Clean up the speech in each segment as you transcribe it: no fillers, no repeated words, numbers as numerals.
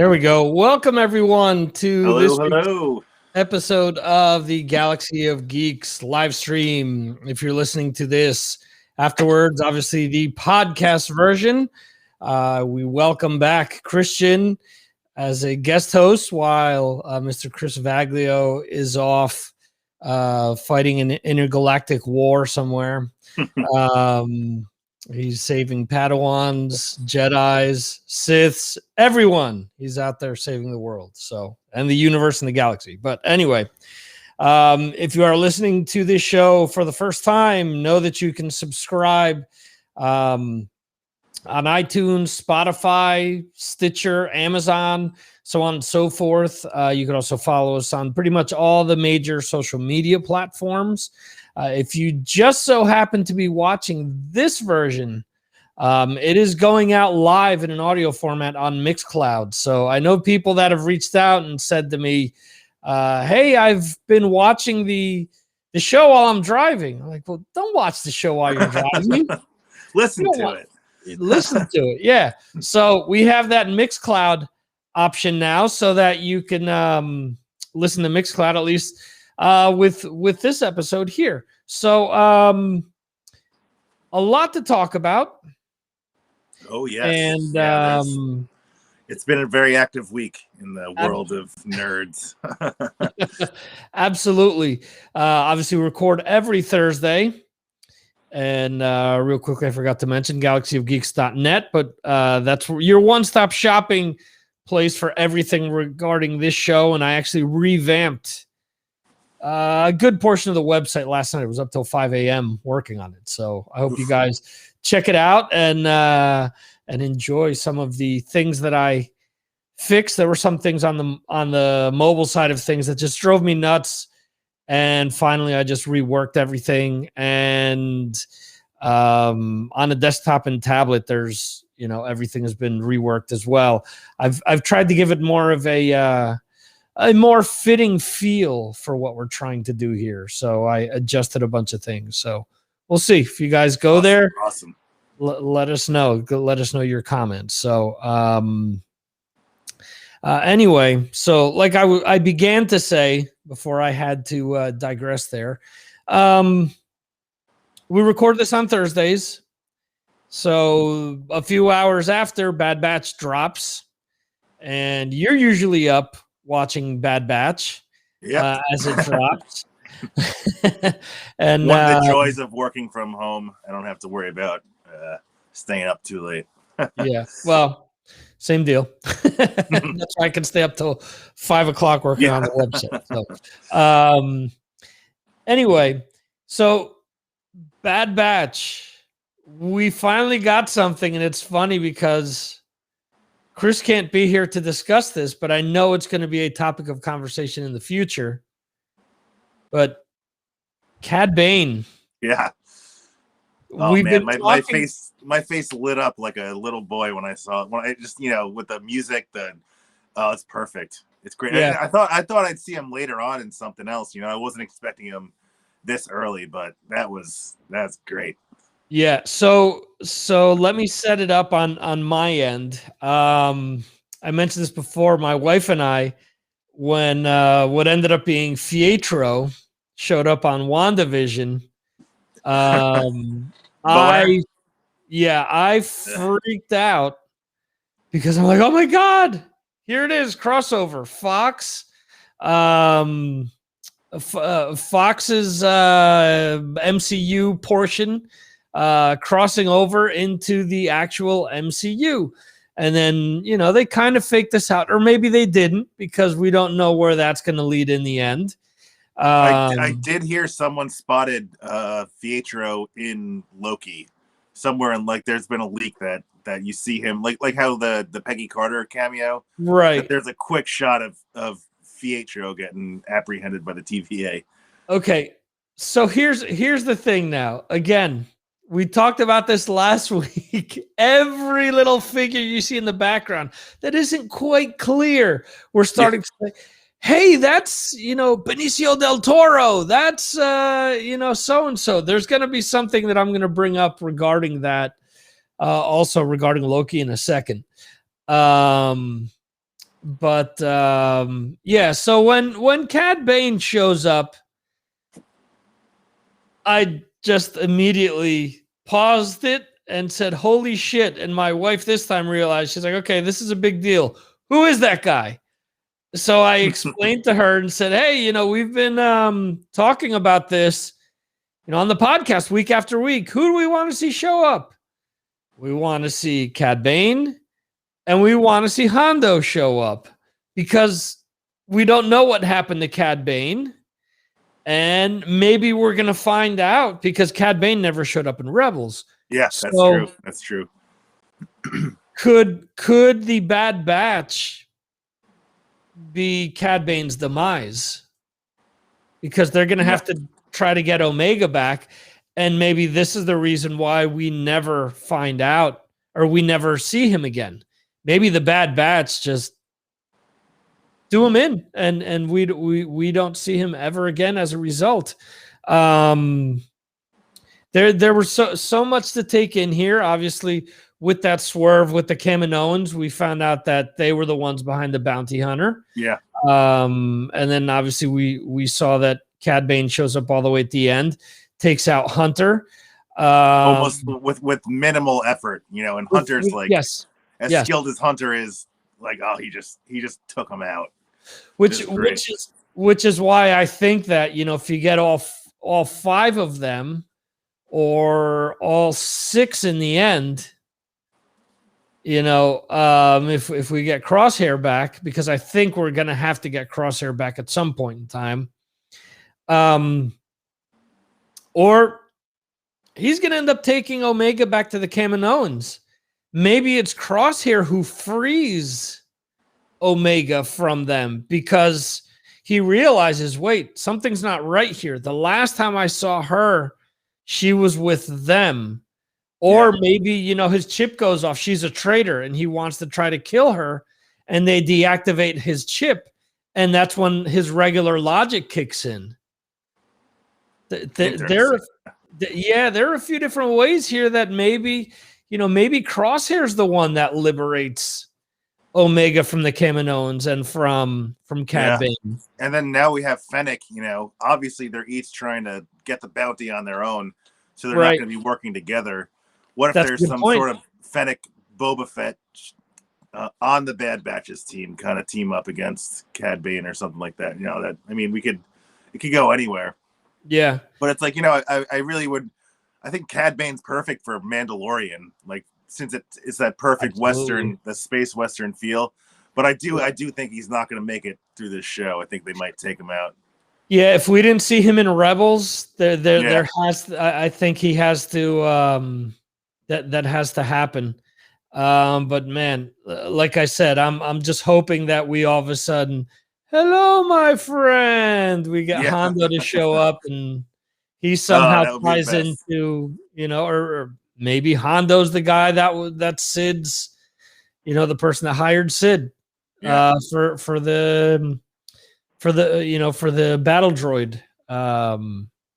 There we go. Welcome everyone to this Hello. episode of the Galaxy of Geeks live stream. If you're listening to this afterwards, obviously the podcast version, we welcome back Christian as a guest host while Mr. Chris Vaglio is off fighting an intergalactic war somewhere. He's saving Padawans, Jedis, Siths, everyone. He's out there saving the world, and the universe and the galaxy. But anyway, if you are listening to this show for the first time, know that you can subscribe on iTunes, Spotify, Stitcher, Amazon, so on and so forth. You can also follow us on pretty much all the major social media platforms. If you just so happen to be watching this version, it is going out live in an audio format on Mixcloud. So I know people that have reached out and said to me, hey, I've been watching the show while I'm driving. I'm like, well, don't watch the show while you're driving. Listen to it. Listen to it. Yeah. So we have that Mixcloud option now so that you can listen to Mixcloud at least with this episode here. So a lot to talk about. Oh, yes. And yeah, it's been a very active week in the world of nerds. Absolutely. Obviously, we record every Thursday. And real quickly, I forgot to mention galaxyofgeeks.net, but that's your one-stop shopping place for everything regarding this show. And I actually revamped a good portion of the website last night. It was up till 5 a.m. working on it. So I hope you guys check it out and enjoy some of the things that I fixed. There were some things on the mobile side of things that just drove me nuts. And finally, I just reworked everything. And on a desktop and tablet, there's, everything has been reworked as well. I've tried to give it more of a more fitting feel for what we're trying to do here. So I adjusted a bunch of things. So we'll see if you guys go there. Awesome. Let us know. Let us know your comments. So anyway, so like I began to say before I had to digress there, we record this on Thursdays. So a few hours after Bad Batch drops, and you're usually up watching Bad Batch as it drops. And one of the joys of working from home, I don't have to worry about staying up too late. Yeah, well, same deal. That's why I can stay up till 5 o'clock working on the website. So, anyway, so Bad Batch, we finally got something, and it's funny because Chris can't be here to discuss this, but I know it's going to be a topic of conversation in the future. But Cad Bane. Yeah. Oh man, my face lit up like a little boy when I saw it. When I just, with the music, it's perfect. It's great. Yeah. I thought I'd see him later on in something else. I wasn't expecting him this early, but that's great. Yeah. So let me set it up on my end. I mentioned this before. My wife and I, when what ended up being Pietro showed up on WandaVision, I freaked out because I'm like, oh my God, here it is, crossover. Fox, Fox's MCU portion crossing over into the actual MCU. And then, they kind of faked this out, or maybe they didn't, because we don't know where that's going to lead in the end. I did hear someone spotted Pietro in Loki somewhere, and there's been a leak that you see him like how the Peggy Carter cameo, right? There's a quick shot of Pietro getting apprehended by the TVA. Okay, so here's the thing. Now, again, we talked about this last week. Every little figure you see in the background that isn't quite clear, we're starting to say, hey, that's, Benicio del Toro. That's, so-and-so. There's going to be something that I'm going to bring up regarding that, also regarding Loki in a second. But yeah, so when Cad Bane shows up, I just immediately paused it and said, "Holy shit!" And my wife this time realized, she's like, "Okay, this is a big deal. Who is that guy?" So I explained to her and said, "Hey, we've been talking about this, on the podcast week after week. Who do we want to see show up? We want to see Cad Bane, and we want to see Hondo show up because we don't know what happened to Cad Bane, and maybe we're gonna find out because Cad Bane never showed up in Rebels. Yeah, that's true. That's true. Could the Bad Batch be Cad Bane's demise? Because they're gonna have to try to get Omega back, and maybe this is the reason why we never find out or we never see him again. Maybe the Bad Batch just do him in, and we don't see him ever again as a result. There was so much to take in here. Obviously, with that swerve with the Kaminoans, we found out that they were the ones behind the bounty hunter. Yeah. And then obviously we saw that Cad Bane shows up all the way at the end, takes out Hunter. Almost with minimal effort, and Hunter's as skilled as Hunter is, he just took him out. Which is why I think that, if you get all 5 of them or all 6 in the end, if we get Crosshair back, because I think we're going to have to get Crosshair back at some point in time. Or he's going to end up taking Omega back to the Kaminoans. Maybe it's Crosshair who frees Omega from them because he realizes, wait, something's not right here. The last time I saw her, she was with them. Or maybe, his chip goes off. She's a traitor and he wants to try to kill her, and they deactivate his chip. And that's when his regular logic kicks in. There are a few different ways here that maybe Crosshair's the one that liberates Omega from the Kaminoans and from Cad Bane. And then now we have Fennec. Obviously they're each trying to get the bounty on their own, so they're not going to be working together. What if there's some sort of Fennec Boba Fett on the Bad Batch's team, kind of team up against Cad Bane or something like that? It could go anywhere. Yeah, but it's I really would. I think Cad Bane's perfect for Mandalorian, since it's that perfect Western, the space Western feel. But I do think he's not going to make it through this show. I think they might take him out. Yeah, if we didn't see him in Rebels, there has. I think he has to. That has to happen. But man, like I said, I'm just hoping that we all of a sudden, hello, my friend. We get Hondo to show up, and he somehow ties into, or maybe Hondo's the guy that's Sid's, the person that hired Sid for the battle droid.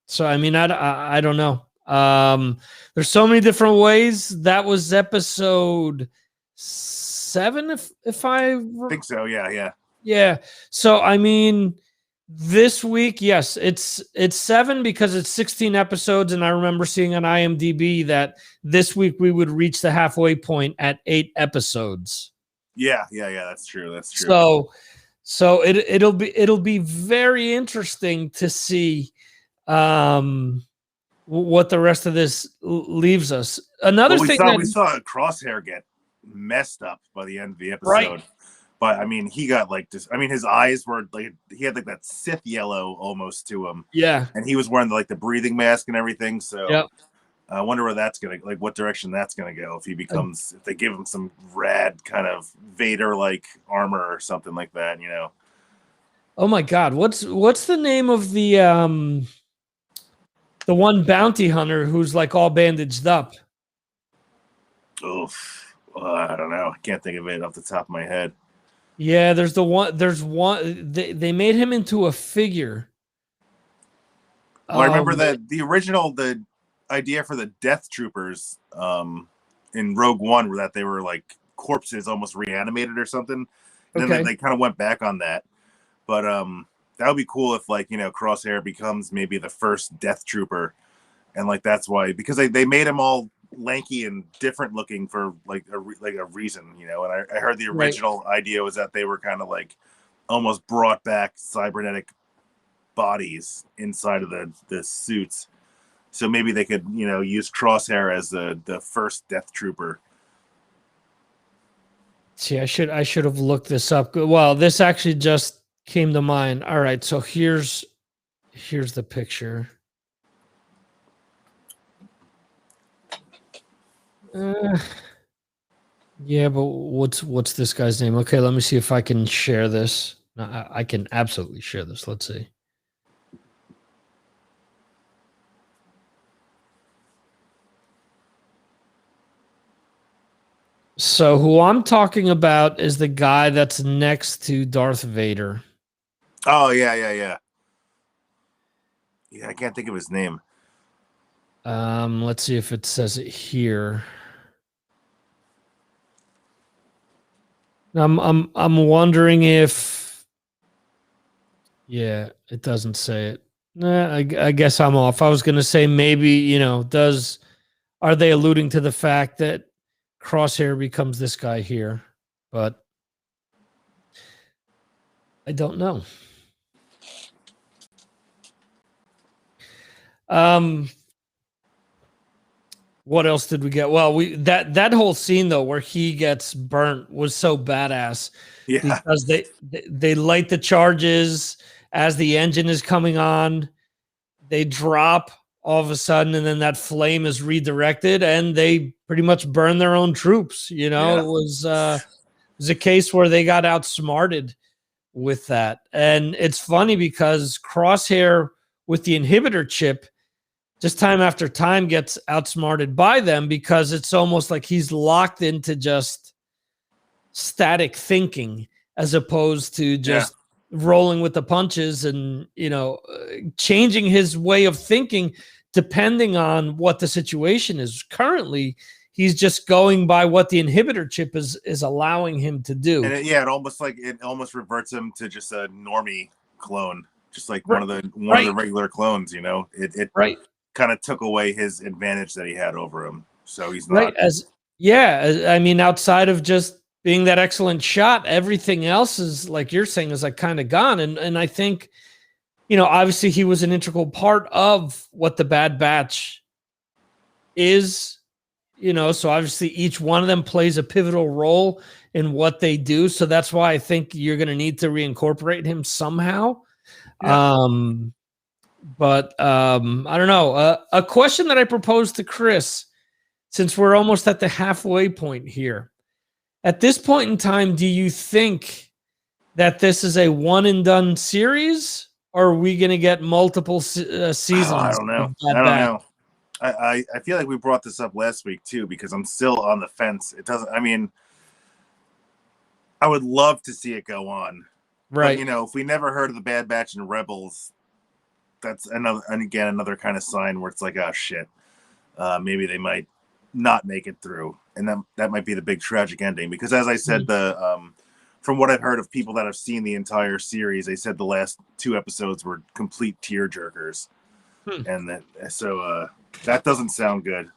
So I don't know. There's so many different ways. That was episode 7, if I think so. Yeah. So this week, yes, it's 7 because it's 16 episodes, and I remember seeing on IMDb that this week we would reach the halfway point at 8 episodes. Yeah, that's true. So it'll be very interesting to see what the rest of this leaves us. Another thing we saw Crosshair get messed up by the end of the episode. Right. But he got his eyes were he had that Sith yellow almost to him. Yeah. And he was wearing the breathing mask and everything. So I wonder where that's gonna what direction that's gonna go if if they give him some rad kind of Vader armor or something like that, Oh my God. What's the name of the one bounty hunter who's all bandaged up? Oof. I don't know. I can't think of it off the top of my head. Yeah, there's one. They made him into a figure. Well, I remember the original idea for the Death Troopers in Rogue One were that they were corpses almost reanimated or something. And then they kind of went back on that. But that would be cool if, like, Crosshair becomes maybe the first Death Trooper. And, like, that's why, because they made him all lanky and different looking for, like a reason, And I heard the original idea was that they were kind of, like, almost brought back cybernetic bodies inside of the suits. So maybe they could, use Crosshair as the first Death Trooper. See, I should have looked this up. Well, this actually just came to mind. All right, so here's the picture. Yeah, but what's this guy's name? Okay, let me see if I can share this. No, I can absolutely share this. Let's see. So who I'm talking about is the guy that's next to Darth Vader. Oh, yeah. Yeah, I can't think of his name. Let's see if it says it here. I'm wondering if, yeah, it doesn't say it. Nah, I guess I'm off. I was gonna say maybe, are they alluding to the fact that Crosshair becomes this guy here? But I don't know. What else did we get? Well, that whole scene though where he gets burnt was so badass. Yeah. Because they light the charges as the engine is coming on. They drop all of a sudden, and then that flame is redirected, and they pretty much burn their own troops. It was a case where they got outsmarted with that. And it's funny because Crosshair with the inhibitor chip, just time after time gets outsmarted by them, because it's almost like he's locked into just static thinking as opposed to just rolling with the punches and, changing his way of thinking depending on what the situation is. Currently, he's just going by what the inhibitor chip is allowing him to do. And it almost reverts him to just a normie clone, just like one of the regular clones. It kind of took away his advantage that he had over him. So he's not outside of just being that excellent shot, everything else is, like you're saying, is like kind of gone. And I think, obviously he was an integral part of what the Bad Batch is, so obviously each one of them plays a pivotal role in what they do. So that's why I think you're going to need to reincorporate him somehow. Yeah. But I don't know. A question that I proposed to Chris, since we're almost at the halfway point here. At this point in time, do you think that this is a one and done series, or are we going to get multiple seasons? I don't know. I feel like we brought this up last week too, because I'm still on the fence. I would love to see it go on. Right. But, if we never heard of the Bad Batch and Rebels, that's another kind of sign where it's like, oh shit, maybe they might not make it through, and that might be the big tragic ending. Because as I said, from what I've heard of people that have seen the entire series, they said the last 2 episodes were complete tear jerkers, and that doesn't sound good.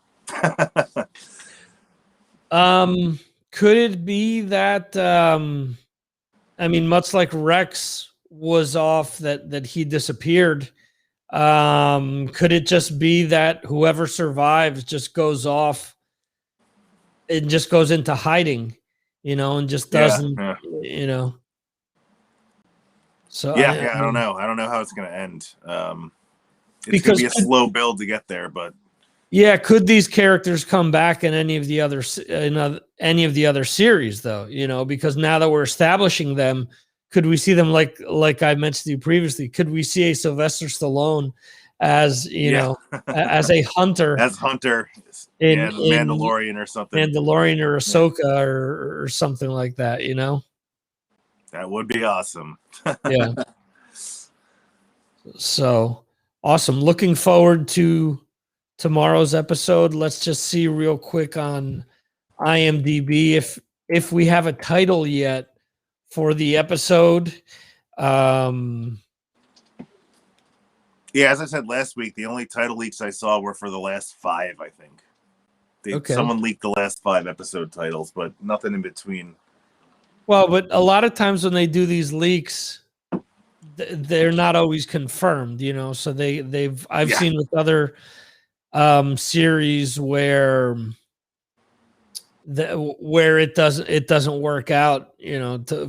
Could it be that much like Rex was off, that he disappeared? Could it just be that whoever survives just goes off and just goes into hiding, and just doesn't, So I don't know. I don't know how it's going to end. It's going to be a slow build to get there, but could these characters come back in any of the other series though? Because now that we're establishing them, could we see them like I mentioned to you previously? Could we see a Sylvester Stallone as as a hunter, in the Mandalorian or something, Mandalorian or Ahsoka or something like that? That would be awesome. Yeah. So awesome! Looking forward to tomorrow's episode. Let's just see real quick on IMDb if we have a title yet for the episode. Yeah, as I said last week, the only title leaks I saw were for the last 5, I think. Someone leaked the last 5 episode titles, but nothing in between. Well, but a lot of times when they do these leaks, they're not always confirmed, so I've seen with other series where it doesn't work out,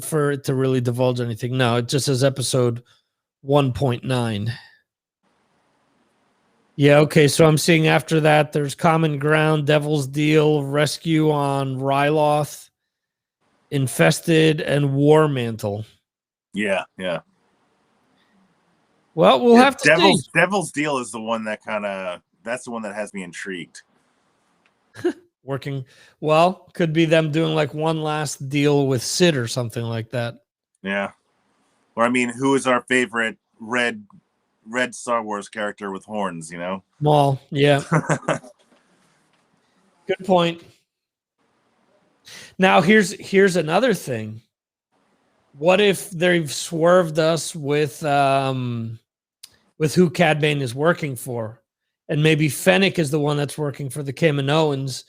for it to really divulge anything. No, it just says episode 1.9. Yeah, okay. So I'm seeing after that there's Common Ground, Devil's Deal, Rescue on Ryloth, Infested, and War Mantle. Yeah. Well, we'll have to see. Devil's Deal is the one that that's the one that has me intrigued. Working well, could be them doing like one last deal with Sid or something like that. Yeah. Or I mean, who is our favorite red Star Wars character with horns, Maul, yeah. Good point. Now here's another thing. What if they've swerved us with who Cad Bane is working for? And maybe Fennec is the one that's working for the Kaminoans,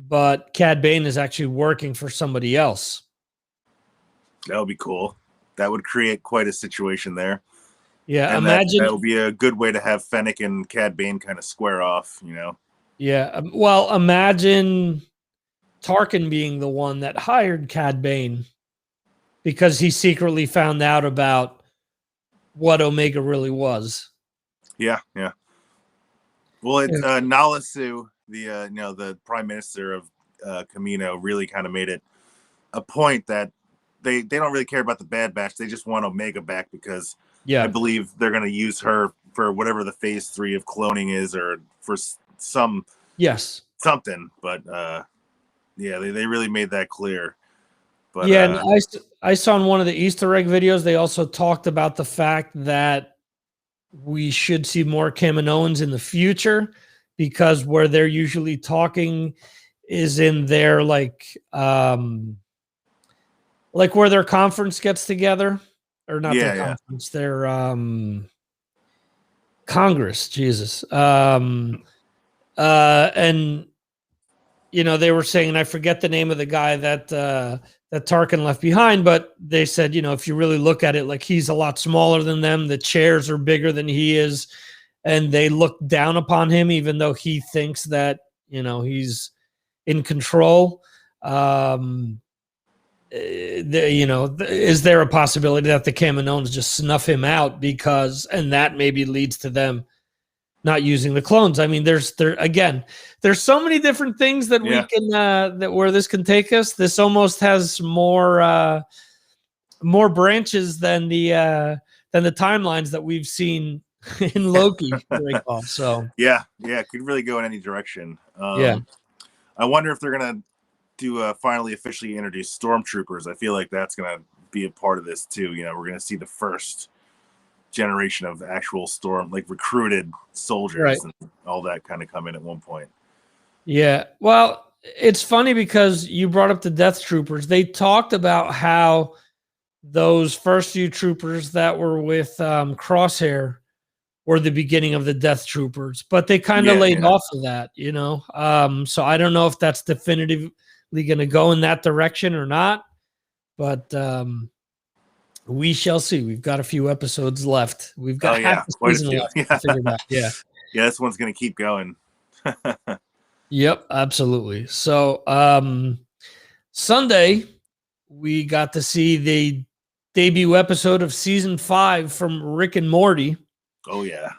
but Cad Bane is actually working for somebody else. That would be cool. That would create quite a situation there. Yeah, and imagine that would be a good way to have Fennec and Cad Bane kind of square off, Yeah, well, imagine Tarkin being the one that hired Cad Bane because he secretly found out about what Omega really was. Yeah. Well, it's Nala Su, the Prime Minister of Kamino, really kind of made it a point that they don't really care about the Bad Batch. They just want Omega back because I believe they're going to use her for whatever the phase 3 of cloning is, or for something. But they really made that clear. But and I saw in one of the Easter egg videos, they also talked about the fact that we should see more Kaminoans in the future, because where they're usually talking is in their like where their conference gets together, or not their conference, their Congress, Jesus. And they were saying, and I forget the name of the guy that Tarkin left behind, but they said, if you really look at it, like, he's a lot smaller than them. The chairs are bigger than he is, and they look down upon him, even though he thinks that, he's in control. Is there a possibility that the Kaminoans just snuff him out and that maybe leads to them not using the clones? I mean, there's so many different things that we can where this can take us. This almost has more branches than the timelines that we've seen in Loki. So it could really go in any direction. I wonder if they're gonna do finally officially introduce stormtroopers. I feel like that's gonna be a part of this too. We're gonna see the first generation of actual recruited soldiers, and all that kind of come in at one point. Yeah, well, it's funny because you brought up the Death Troopers. They talked about how those first few troopers that were with Crosshair were the beginning of the Death Troopers, but they kind of laid off of that, so I don't know if that's definitively going to go in that direction or not, but we shall see. We've got a few episodes left. We've got half the season left to figure it out. This one's going to keep going. Yep, absolutely. So Sunday, we got to see the debut episode of season 5 from Rick and Morty. Oh, yeah.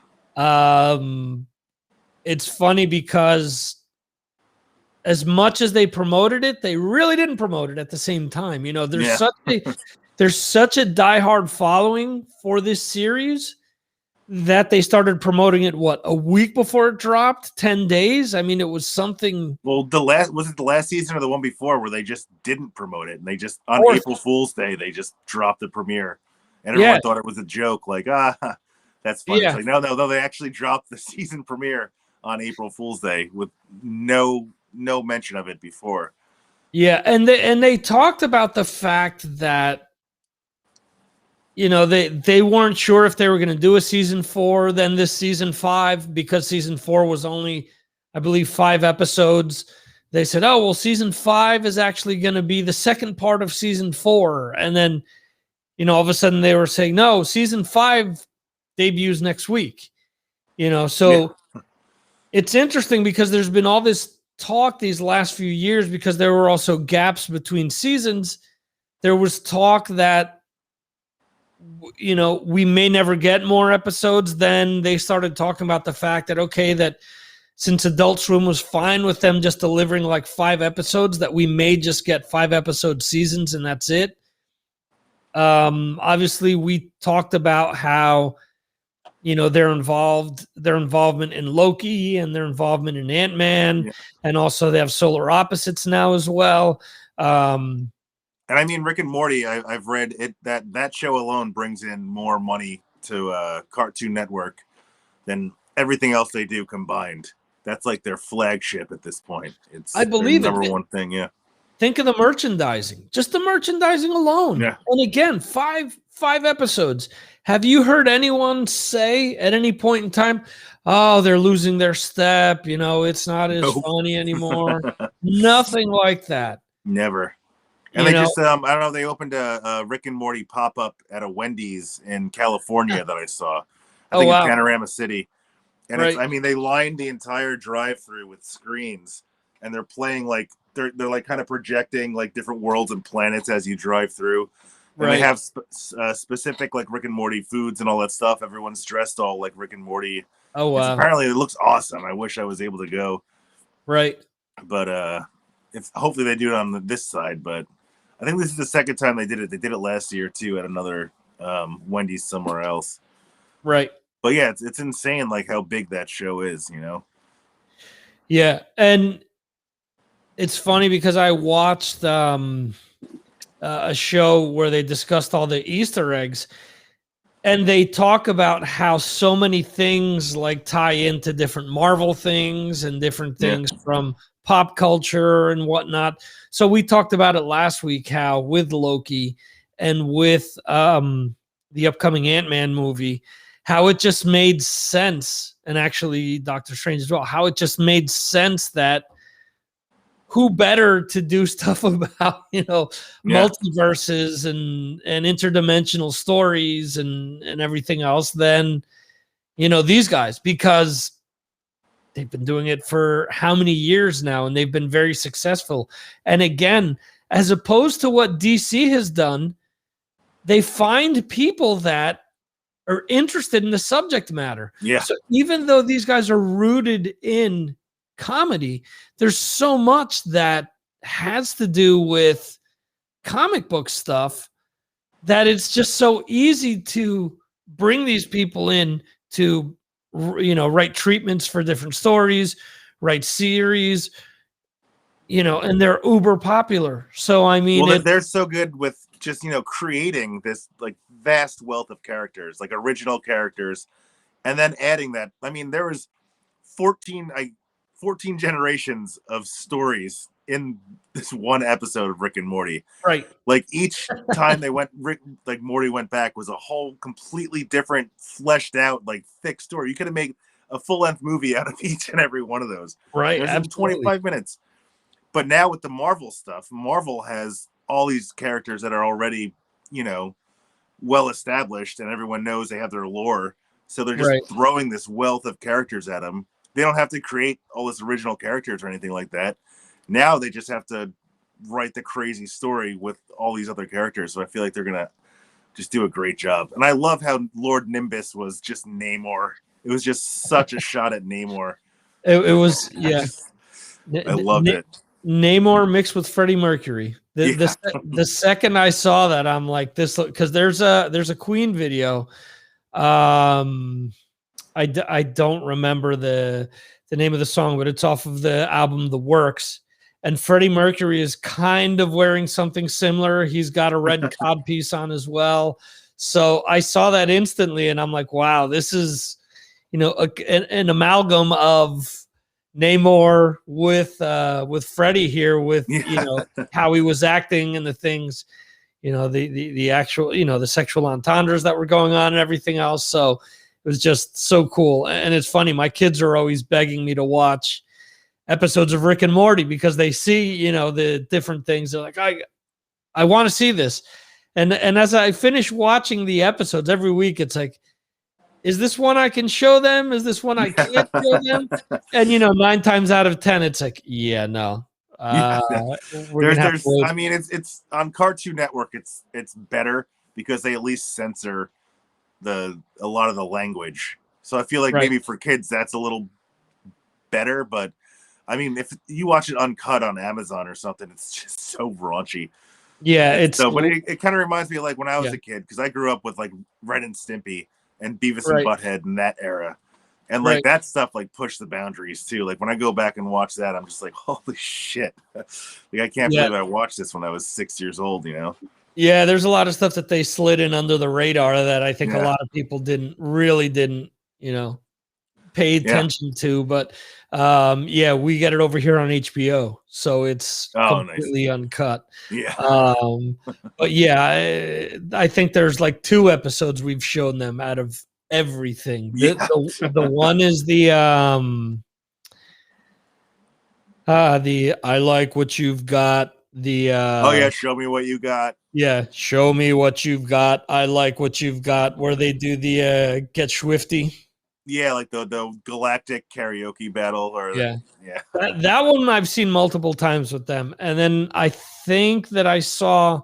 It's funny because as much as they promoted it, they really didn't promote it at the same time. There's such a diehard following for this series that they started promoting it, a week before it dropped, 10 days. I mean, it was something. Well, was it the last season or the one before where they just didn't promote it, and they just on April Fool's Day they just dropped the premiere, and everyone thought it was a joke, like that's funny. It's like no, they actually dropped the season premiere on April Fool's Day with no mention of it before. Yeah, and they talked about the fact that you know, they weren't sure if they were going to do a season 4, then this season 5, because season 4 was only, I believe, 5 episodes. They said, oh, well, season 5 is actually going to be the second part of season 4. And then, you know, all of a sudden they were saying, no, season 5 debuts next week. You know, so it's interesting because there's been all this talk these last few years, because there were also gaps between seasons. There was talk that, you know, we may never get more episodes. Then they started talking about the fact that, okay, that since Adult Swim was fine with them just delivering like 5 episodes, that we may just get 5 episode seasons and that's it. Obviously we talked about how, you know, their involvement in Loki and their involvement in Ant-Man, and also they have Solar Opposites now as well. And I mean, Rick and Morty, I've read it, that show alone brings in more money to Cartoon Network than everything else they do combined. That's like their flagship at this point. It's, I believe, their number one thing. Yeah. Think of the merchandising, just the merchandising alone. Yeah. And again, five episodes. Have you heard anyone say at any point in time, oh, they're losing their step, you know, it's not as funny anymore? Nothing like that. Never. And just, I don't know, they opened a Rick and Morty pop-up at a Wendy's in California that I saw. I think in Panorama City. And it's, I mean, they lined the entire drive-through with screens, and they're playing like, they're like kind of projecting like different worlds and planets as you drive through. And they have specific like Rick and Morty foods and all that stuff. Everyone's dressed all like Rick and Morty. Oh, wow. Apparently it looks awesome. I wish I was able to go. Right. But if hopefully they do it on this side. But I think this is the second time they did it. They did it last year too at another Wendy's somewhere else. Right. But yeah, it's insane like how big that show is, you know? Yeah. And it's funny because I watched a show where they discussed all the Easter eggs, and they talk about how so many things like tie into different Marvel things and different things from pop culture and whatnot. So we talked about it last week, how with Loki and with the upcoming Ant-Man movie, how it just made sense, and actually Doctor Strange as well, how it just made sense that who better to do stuff about, you know, multiverses and interdimensional stories and everything else than, you know, these guys, because they've been doing it for how many years now, and they've been very successful. And again, as opposed to what DC has done, they find people that are interested in the subject matter. Yeah. So even though these guys are rooted in comedy, there's so much that has to do with comic book stuff that it's just so easy to bring these people in to, you know, write treatments for different stories, write series, you know, and they're uber popular. So I mean, well, they're so good with just, you know, creating this like vast wealth of characters, like original characters, and then adding that. I mean, there was 14 generations of stories in this one episode of Rick and Morty. Right. Like each time Morty went back was a whole completely different, fleshed out, like thick story. You could have made a full-length movie out of each and every one of those. Right. It was 25 minutes. But now with the Marvel stuff, Marvel has all these characters that are already, you know, well established, and everyone knows they have their lore. So they're just throwing this wealth of characters at them. They don't have to create all this original characters or anything like that. Now they just have to write the crazy story with all these other characters. So I feel like they're going to just do a great job. And I love how Lord Nimbus was just Namor. It was just such a shot at Namor. It was, yeah. I loved it. Namor mixed with Freddie Mercury. The second I saw that, I'm like, this, because there's a Queen video. I don't remember the name of the song, but it's off of the album The Works. And Freddie Mercury is kind of wearing something similar. He's got a red codpiece on as well. So I saw that instantly, and I'm like, wow, this is, you know, an amalgam of Namor with Freddie here, with you know, how he was acting and the things, the actual, the sexual entendres that were going on and everything else. So it was just so cool. And it's funny, my kids are always begging me to watch episodes of Rick and Morty because they see, the different things. They're like, I want to see this. And as I finish watching the episodes every week, it's like, is this one I can show them? Is this one I can't show them? And 9 times out of 10, it's like, yeah, no. There's I mean, it's on Cartoon Network. It's better because they at least censor a lot of the language. So I feel like maybe for kids that's a little better. But I mean, if you watch it uncut on Amazon or something, it's just so raunchy. Yeah, but it kind of reminds me of like when I was a kid, because I grew up with like Ren and Stimpy and Beavis and Butthead in that era. And like that stuff like pushed the boundaries too. Like when I go back and watch that, I'm just like, holy shit. Like I can't believe I watched this when I was 6 years old, Yeah, there's a lot of stuff that they slid in under the radar that I think a lot of people didn't, pay attention to. But we get it over here on HBO. So it's completely uncut. Yeah. But yeah, I think there's like 2 episodes we've shown them out of everything. The one is the I like what you've got. Show me what you got. Yeah, show me what you've got. I like what you've got. Where they do the get swifty. Yeah, like the galactic karaoke battle, That one I've seen multiple times with them, and then I think that I saw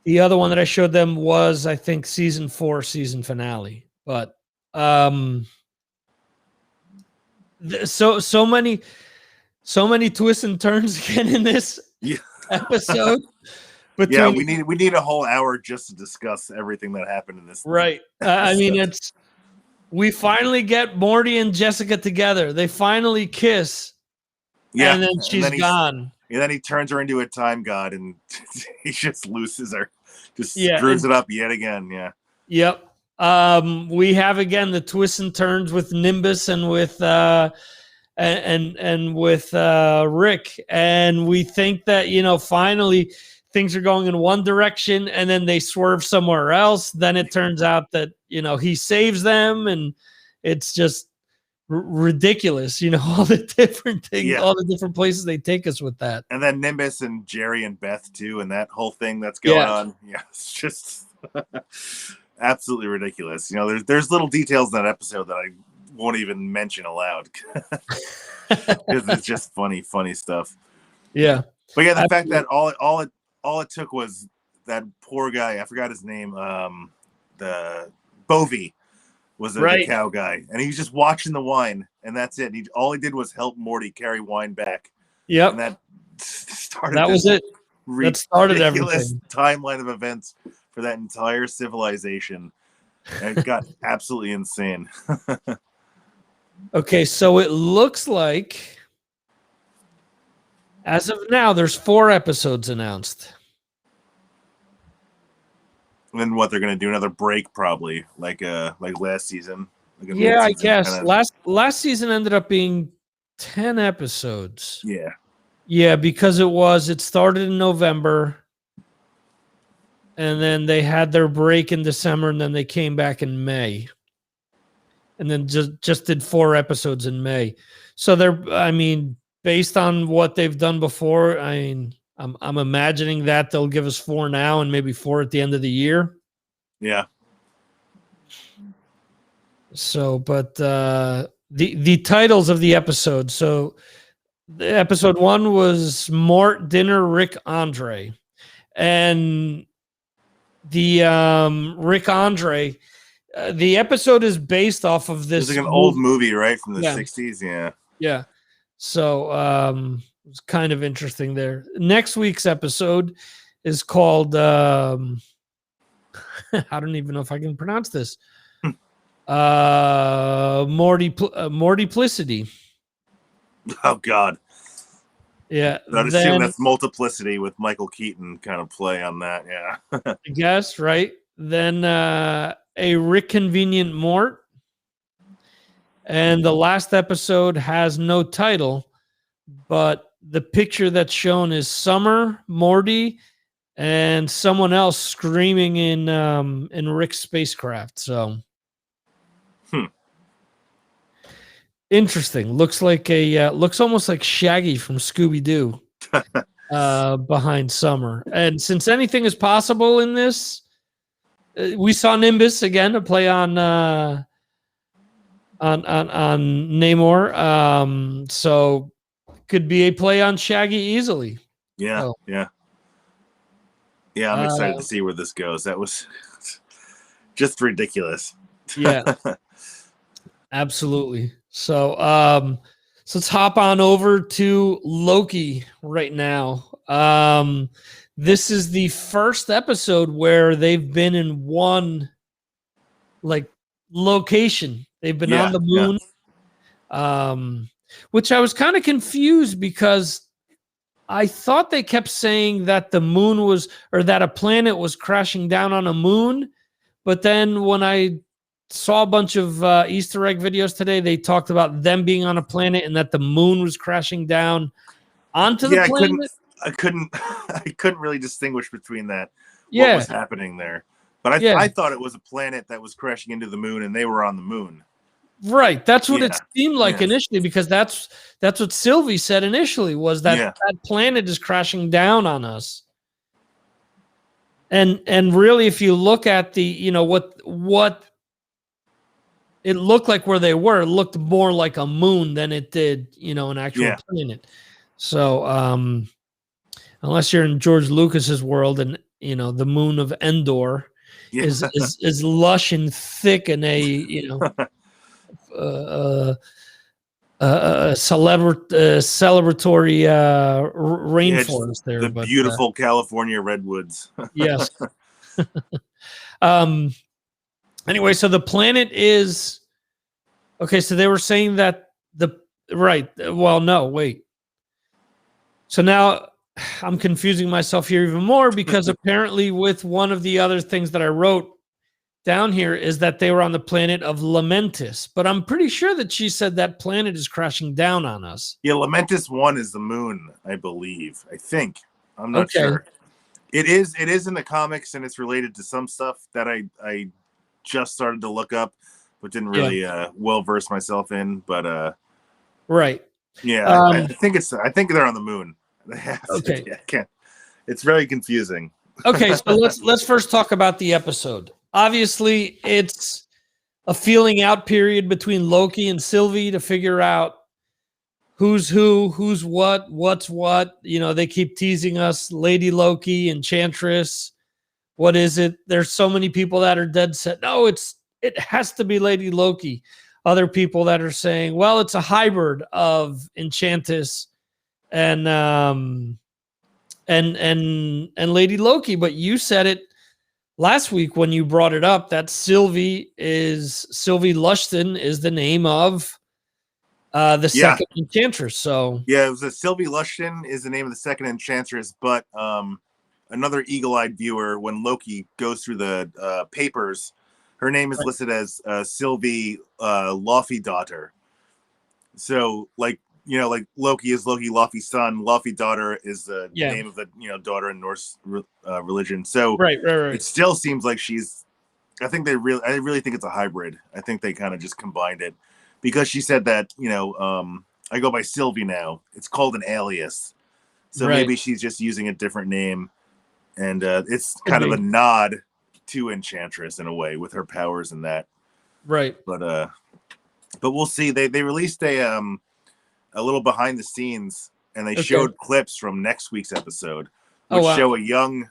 the other one that I showed them was, I think, season 4 season finale. But so many twists and turns again in this episode. We need a whole hour just to discuss everything that happened in this. Right. I mean, we finally get Morty and Jessica together. They finally kiss. Yeah, and then she's gone. And then he turns her into a time god, and he just loses her. Just screws it up yet again. Yeah. Yep. We have again the twists and turns with Nimbus and with and with Rick, and we think that finally things are going in one direction, and then they swerve somewhere else. Then it turns out that he saves them, and it's just ridiculous. All the different things, all the different places they take us with that. And then Nimbus and Jerry and Beth too, and that whole thing that's going on. Yeah, it's just absolutely ridiculous. There's little details in that episode that I won't even mention aloud because it's just funny stuff. Yeah, but yeah, the fact that all it took was that poor guy. I forgot his name. The Bovie was the cow guy, and he was just watching the wine, and that's it. All he did was help Morty carry wine back. Yep, and that started. That was it. That started everything. Timeline of events for that entire civilization. And it got absolutely insane. Okay, so it looks like, as of now, there's 4 episodes announced. And then what they're going to do, another break probably, like last season. I guess last season ended up being 10 episodes. Yeah, because it started in November, and then they had their break in December, and then they came back in May, and then just did 4 episodes in May. So based on what they've done before, I'm imagining that they'll give us 4 now and maybe 4 at the end of the year. Yeah. So, but the titles of the episodes. So, the episode 1 was Mort, Dinner, Rick, Andre, and the Rick Andre. The episode is based off of this. It's like an old movie, right, from the 60s. Yeah. Yeah. So it's kind of interesting there. Next week's episode is called I don't even know if I can pronounce this. Mortiplicity. Oh God. Yeah. I'd assume that's multiplicity with Michael Keaton kind of play on that. Yeah. I guess, right? Then a Rick Convenient Mort. And the last episode has no title, but the picture that's shown is Summer, Morty, and someone else screaming in Rick's spacecraft. So interesting. Looks like looks almost like Shaggy from Scooby-Doo behind Summer. And since anything is possible in this, we saw Nimbus again, a play on Namor. So could be a play on Shaggy easily. Yeah, so, yeah. I'm excited to see where this goes. That was just ridiculous. Yeah. Absolutely. So so let's hop on over to Loki right now. This is the first episode where they've been in one like location. They've been on the moon. Which I was kind of confused because I thought they kept saying that the moon was, or that a planet was crashing down on a moon. But then when I saw a bunch of Easter egg videos today, they talked about them being on a planet and that the moon was crashing down onto the planet. I couldn't really distinguish between that. What was happening there? But I thought it was a planet that was crashing into the moon and they were on the moon. Right. That's what it seemed like initially, because that's what Sylvie said initially, was that that planet is crashing down on us. And really, if you look at the, what it looked like where they were, it looked more like a moon than it did, an actual planet. So unless you're in George Lucas's world and, the moon of Endor is lush and thick and celebratory rainforest there. The beautiful California redwoods. Yes. Anyway, so the planet is okay. So they were saying that so now I'm confusing myself here even more, because apparently with one of the other things that I wrote down here is that they were on the planet of Lamentis, but I'm pretty sure that she said that planet is crashing down on us. Yeah, Lamentis 1 is the moon, I believe. I think. I'm not sure. It is in the comics, and it's related to some stuff that I just started to look up, but didn't really well verse myself in. But right. Yeah, I think they're on the moon. Okay. I can't. It's very confusing. Okay, so let's first talk about the episode. Obviously, it's a feeling out period between Loki and Sylvie to figure out who's who, who's what's what. They keep teasing us, Lady Loki, Enchantress. What is it? There's so many people that are dead set. No, it has to be Lady Loki. Other people that are saying, well, it's a hybrid of Enchantress and Lady Loki. But you said it last week when you brought it up that Sylvie Lushton is the name of the second Enchantress. So it was Sylvie Lushton is the name of the second Enchantress, but another eagle-eyed viewer, when Loki goes through the papers, her name is listed as Sylvie Laufey daughter. So like Loki is Loki Laufey's son. Laufey daughter is the name of the daughter in Norse religion. So right. It still seems like she's. I really think it's a hybrid. I think they kind of just combined it, because she said that I go by Sylvie now. It's called an alias, so maybe she's just using a different name, and it's kind of a nod to Enchantress in a way with her powers and that. Right. But we'll see. They released a little behind the scenes, and they showed clips from next week's episode, which show a young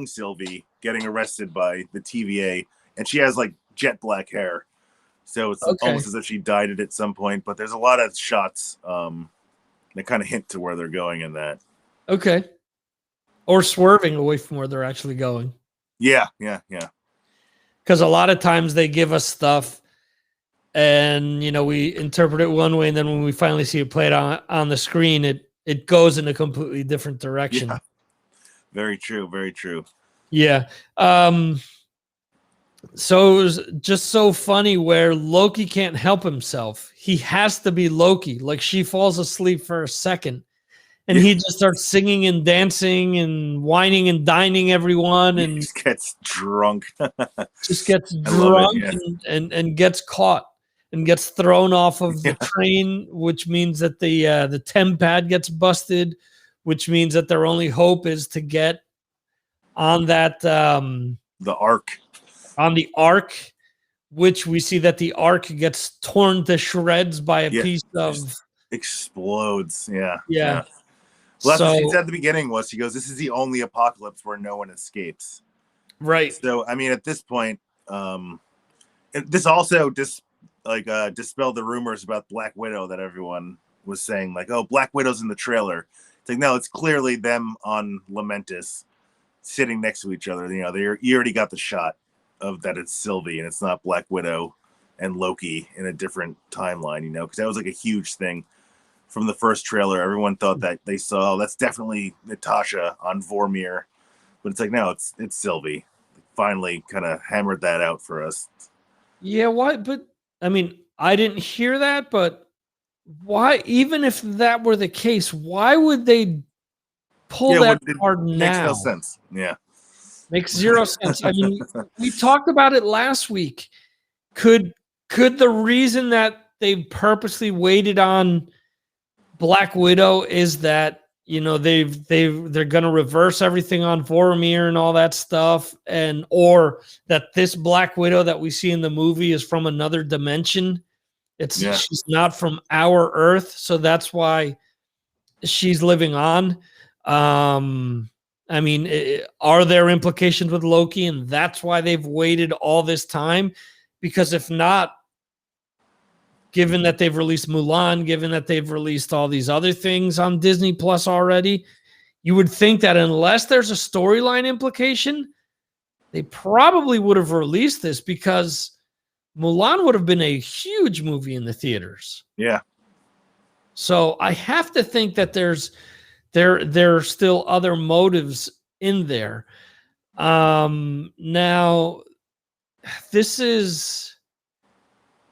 Sylvie getting arrested by the TVA, and she has like jet black hair, so it's almost as if she dyed it at some point. But there's a lot of shots that kind of hint to where they're going in that. Okay. Or swerving away from where they're actually going. Yeah. Because a lot of times they give us stuff and, we interpret it one way, and then when we finally see it played on the screen, it goes in a completely different direction. Yeah. Very true. Very true. Yeah. So it was just so funny where Loki can't help himself. He has to be Loki. Like, she falls asleep for a second, And he just starts singing and dancing and whining and dining everyone, and he just gets drunk. just gets drunk and gets caught and gets thrown off of the train, which means that the TEM pad gets busted, which means that their only hope is to get on that the Ark. On the Ark, which we see that the Ark gets torn to shreds by a piece of explodes. Yeah. Yeah. Well, that's what she said at the beginning was she goes, "This is the only apocalypse where no one escapes." Right. So I mean, at this point, this also dispelled the rumors about Black Widow that everyone was saying, like, "Oh, Black Widow's in the trailer." It's like, no, it's clearly them on Lamentus sitting next to each other. You know, you already got the shot of that it's Sylvie and it's not Black Widow and Loki in a different timeline. You know, because that was like a huge thing from the first trailer. Everyone thought that they saw that's definitely Natasha on Vormir, but it's like, no, it's Sylvie. Finally, kind of hammered that out for us. Yeah, why? But I mean, I didn't hear that, but why? Even if that were the case, why would they pull that card now? Makes no sense. Yeah, makes zero sense. I mean, we talked about it last week. Could the reason that they purposely waited on Black Widow is that, you know, they're going to reverse everything on Vormir and all that stuff, and or that this Black Widow that we see in the movie is from another dimension? She's not from our Earth, so that's why she's living on. I mean, are there implications with Loki, and that's why they've waited all this time? Because if not, given that they've released Mulan, given that they've released all these other things on Disney Plus already, you would think that unless there's a storyline implication, they probably would have released this, because Mulan would have been a huge movie in the theaters. Yeah. So I have to think that there are still other motives in there. Now, this is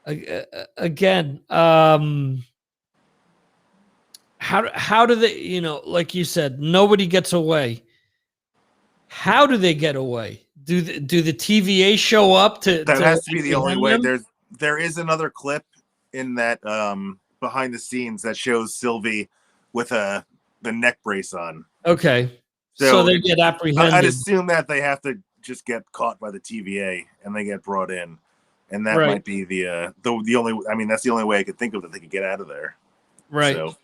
again, how do they, you know, like you said, nobody gets away. How do they get away? Do the TVA show up to? That has to be the only way. There is another clip in that behind the scenes that shows Sylvie with the neck brace on. Okay, so they get apprehended. I'd assume that they have to just get caught by the TVA and they get brought in, and that might be the only. I mean, that's the only way I could think of that they could get out of there. Right. So.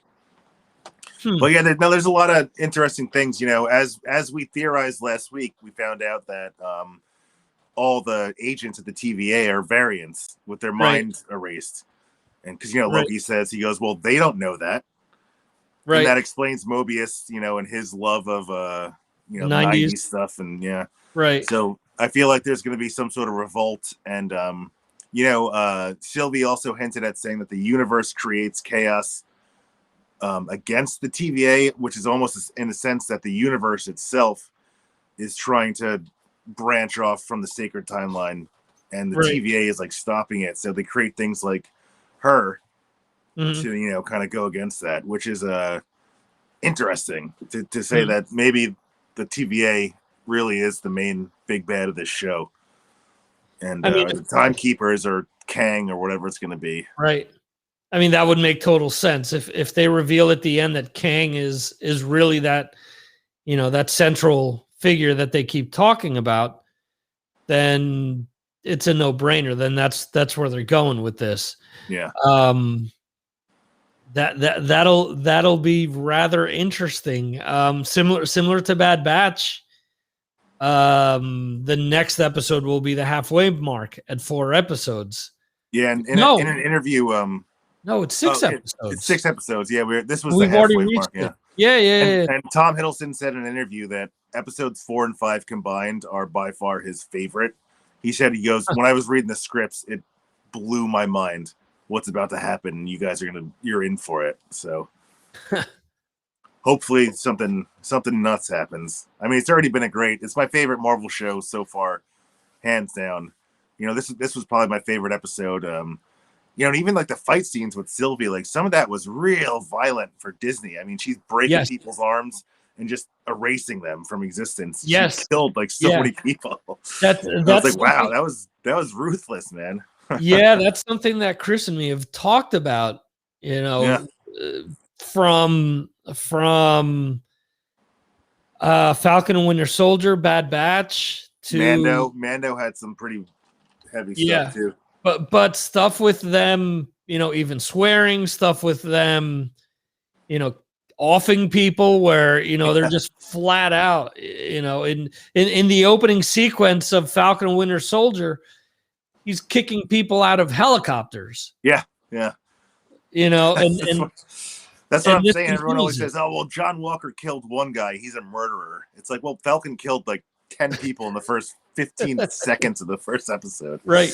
But yeah, there's a lot of interesting things. You know, as we theorized last week, we found out that all the agents at the TVA are variants with their minds erased, and because Loki says, he goes, well, they don't know that. Right. And that explains Mobius, and his love of 90s stuff, and Right. So I feel like there's going to be some sort of revolt, and Sylvie also hinted at saying that the universe creates chaos against the TVA, which is almost in the sense that the universe itself is trying to branch off from the sacred timeline, and the TVA is like stopping it. So they create things like her to kind of go against that, which is interesting to say that maybe the TVA really is the main big bad of this show, and the timekeepers or Kang or whatever it's going to be. Right. I mean, that would make total sense if they reveal at the end that Kang is really that, that central figure that they keep talking about. Then it's a no-brainer. Then that's where they're going with this. Yeah. That'll be rather interesting. Similar to Bad Batch. The next episode will be the halfway mark at 4 episodes. Yeah, and in an interview, no, it's 6 episodes. It's 6 episodes. Yeah, we've already reached it. Yeah. And Tom Hiddleston said in an interview that episodes 4 and 5 combined are by far his favorite. He said, he goes, when I was reading the scripts, it blew my mind what's about to happen. You guys you're in for it. So hopefully something nuts happens. I mean, it's already been it's my favorite Marvel show so far, hands down. This was probably my favorite episode. You know, and even like the fight scenes with Sylvie, like some of that was real violent for Disney. I mean, she's breaking people's arms and just erasing them from existence. Yes. She killed like so many people. That's I was like, wow, that was ruthless, man. Yeah, that's something that Chris and me have talked about, you know, from Falcon and Winter Soldier, Bad Batch to Mando had some pretty heavy stuff too. But stuff with them, you know, even swearing, stuff with them, you know, offing people where, you know, they're just flat out, you know, in the opening sequence of Falcon and Winter Soldier, he's kicking people out of helicopters. Yeah. You know, that's what I'm saying. Everyone always says, "Oh, well, John Walker killed one guy. He's a murderer." It's like, well, Falcon killed like 10 people in the first 15 seconds of the first episode. Right.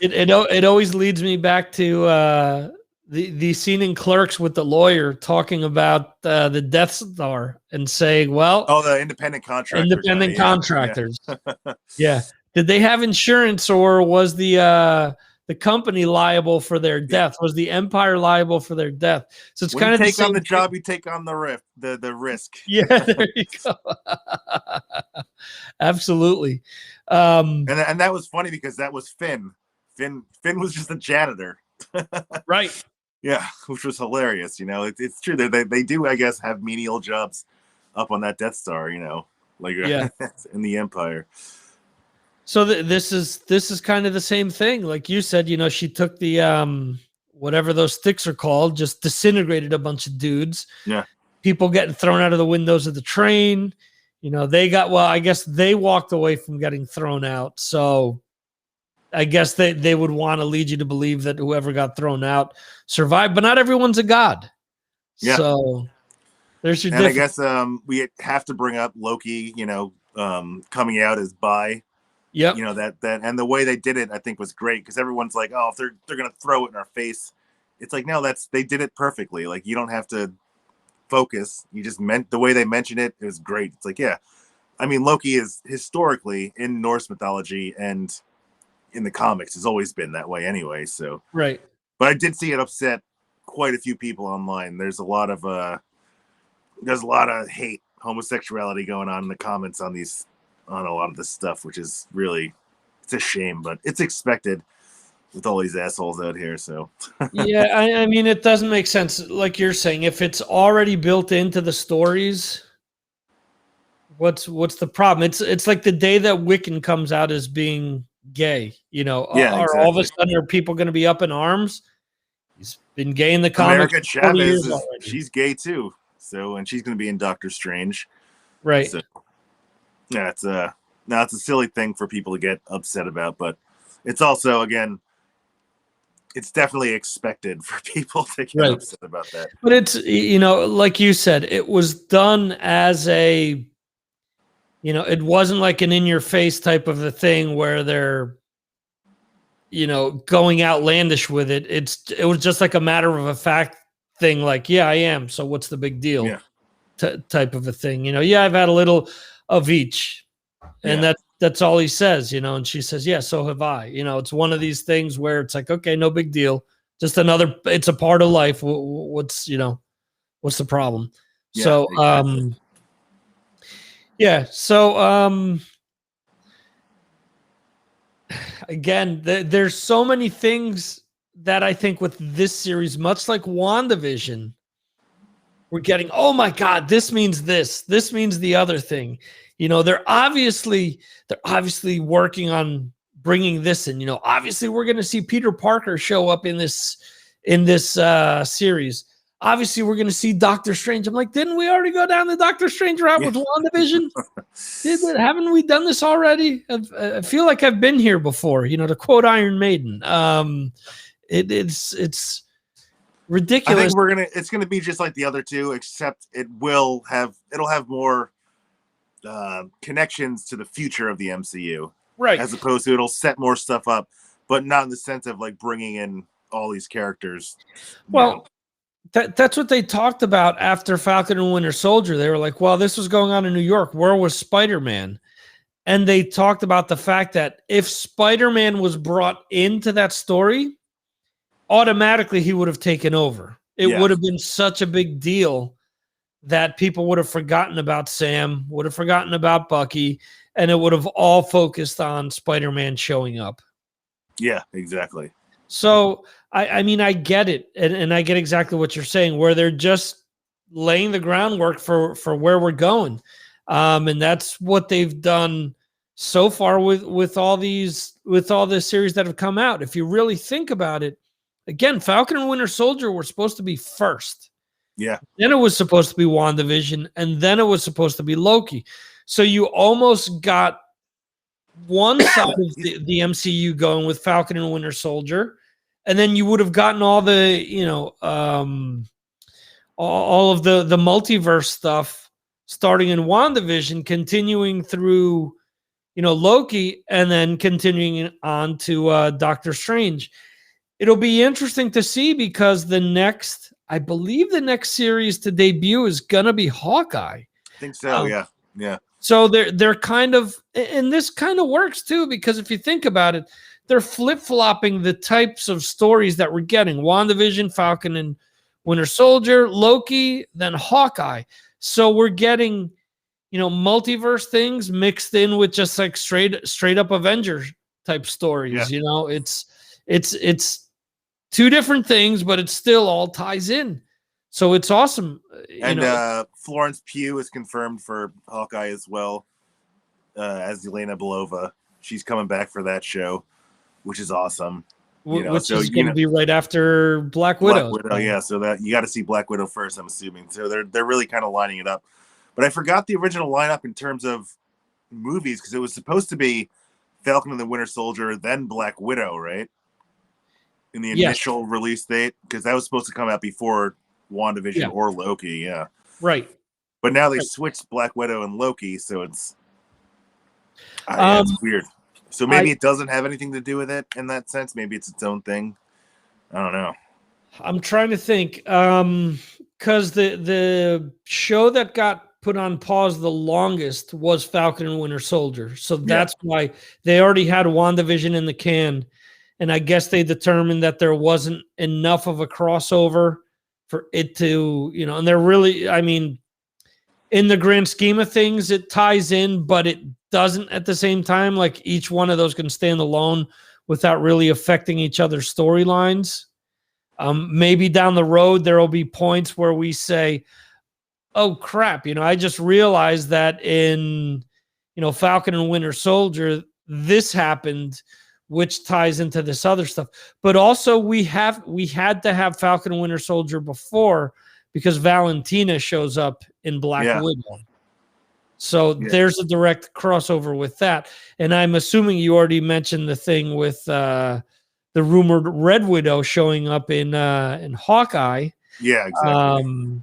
It always leads me back to the scene in Clerks with the lawyer talking about the Death Star and saying, well, the independent contractors. Independent contractors. Yeah. Did they have insurance, or was the company liable for their death? Was the Empire liable for their death? So it's kind of take on the job, you take on the risk. Yeah, there you go. Absolutely. And that was funny because that was Finn. Finn was just a janitor. Right. Yeah, which was hilarious. You know, it's true that they do, I guess, have menial jobs up on that Death Star. You know, like in the Empire. So this is kind of the same thing. Like you said, you know, she took the whatever those sticks are called, just disintegrated a bunch of dudes. Yeah. People getting thrown out of the windows of the train. You know, I guess they walked away from getting thrown out. So I guess they would want to lead you to believe that whoever got thrown out survived, but not everyone's a god. Yeah. So there's your difference. I guess we have to bring up Loki, you know, coming out as bi. Yep. You know, that and the way they did it, I think, was great, because everyone's like, oh, if they're gonna throw it in our face. It's like, no, they did it perfectly. Like, you don't have to focus. You just meant the way they mentioned it. It was great. It's like, yeah, I mean, Loki is historically in Norse mythology and in the comics has always been that way anyway. So right. But I did see it upset quite a few people online. There's a lot of hate, homosexuality going on in the comments on a lot of this stuff, which is really, it's a shame, but it's expected with all these assholes out here. So yeah, I mean, it doesn't make sense. Like you're saying, if it's already built into the stories, what's the problem? It's like the day that Wiccan comes out as being gay, you know, exactly. All of a sudden are people going to be up in arms? He's been gay in the comics. America Chavez she's gay too. So, and she's going to be in Doctor Strange. Right. So, yeah, it's a silly thing for people to get upset about, but it's also, again, it's definitely expected for people to get upset about that. But it's, you know, like you said, it was done as a, you know, it wasn't like an in-your-face type of a thing where they're, you know, going outlandish with it. It was just like a matter of a fact thing. Like, yeah, I am. So what's the big deal? Yeah. Type of a thing. You know, yeah, I've had a little of each, and that's all he says. You know, and she says, yeah, so have I. You know, it's one of these things where it's like, okay, no big deal. Just another. It's a part of life. What's the problem? Yeah, so, exactly. yeah. So, again, there's so many things that I think with this series, much like WandaVision, we're getting, oh my God, this means this. This means the other thing. You know, they're obviously working on bringing this in. You know, obviously we're going to see Peter Parker show up in this series. Obviously, we're going to see Doctor Strange. I'm like, didn't we already go down the Doctor Strange route with WandaVision? Haven't we done this already? I feel like I've been here before. You know, to quote Iron Maiden, it's ridiculous. I think it's gonna be just like the other two, except it'll have more connections to the future of the MCU, right? As opposed to it'll set more stuff up, but not in the sense of like bringing in all these characters. Well, that's what they talked about after Falcon and Winter Soldier. They were like, well, this was going on in New York. Where was Spider-Man? And they talked about the fact that if Spider-Man was brought into that story, automatically he would have taken over. It would have been such a big deal that people would have forgotten about Sam, would have forgotten about Bucky, and it would have all focused on Spider-Man showing up. Yeah, exactly. So, I mean, I get it, and I get exactly what you're saying, where they're just laying the groundwork for where we're going. And that's what they've done so far with all this series that have come out. If you really think about it, again, Falcon and Winter Soldier were supposed to be first. Yeah. Then it was supposed to be WandaVision, and then it was supposed to be Loki. So you almost got one side of the MCU going with Falcon and Winter Soldier, and then you would have gotten all the, all of the multiverse stuff starting in WandaVision, continuing through, Loki, and then continuing on to Doctor Strange. It'll be interesting to see because I believe the next series to debut is gonna be Hawkeye. I think so. Yeah. So they're kind of, and this kind of works too, because if you think about it, they're flip-flopping the types of stories that we're getting: WandaVision, Falcon and Winter Soldier, Loki, then Hawkeye. So we're getting, multiverse things mixed in with just like straight up Avengers type stories. Yeah. It's two different things, but it still all ties in. So it's awesome. And Florence Pugh is confirmed for Hawkeye as well, as Yelena Belova. She's coming back for that show, which is awesome. Which is going to be right after Black Widow. Yeah. So that you got to see Black Widow first, I'm assuming. So they're really kind of lining it up. But I forgot the original lineup in terms of movies, because it was supposed to be Falcon and the Winter Soldier, then Black Widow, right? In the initial release date, because that was supposed to come out before WandaVision or Loki. Yeah. Right. But now they switched Black Widow and Loki, so it's weird. So maybe it doesn't have anything to do with it in that sense. Maybe it's its own thing. I don't know. I'm trying to think, because the show that got put on pause the longest was Falcon and Winter Soldier. So that's why they already had WandaVision in the can. And I guess they determined that there wasn't enough of a crossover for it to, and they're really, I mean, in the grand scheme of things, it ties in, but it doesn't at the same time. Like each one of those can stand alone without really affecting each other's storylines. Maybe down the road, there will be points where we say, oh crap, I just realized that in, Falcon and Winter Soldier, this happened, which ties into this other stuff. But also we had to have Falcon and Winter Soldier before, because Valentina shows up in Black Widow. So there's a direct crossover with that. And I'm assuming you already mentioned the thing with the rumored Red Widow showing up in Hawkeye. Yeah, exactly.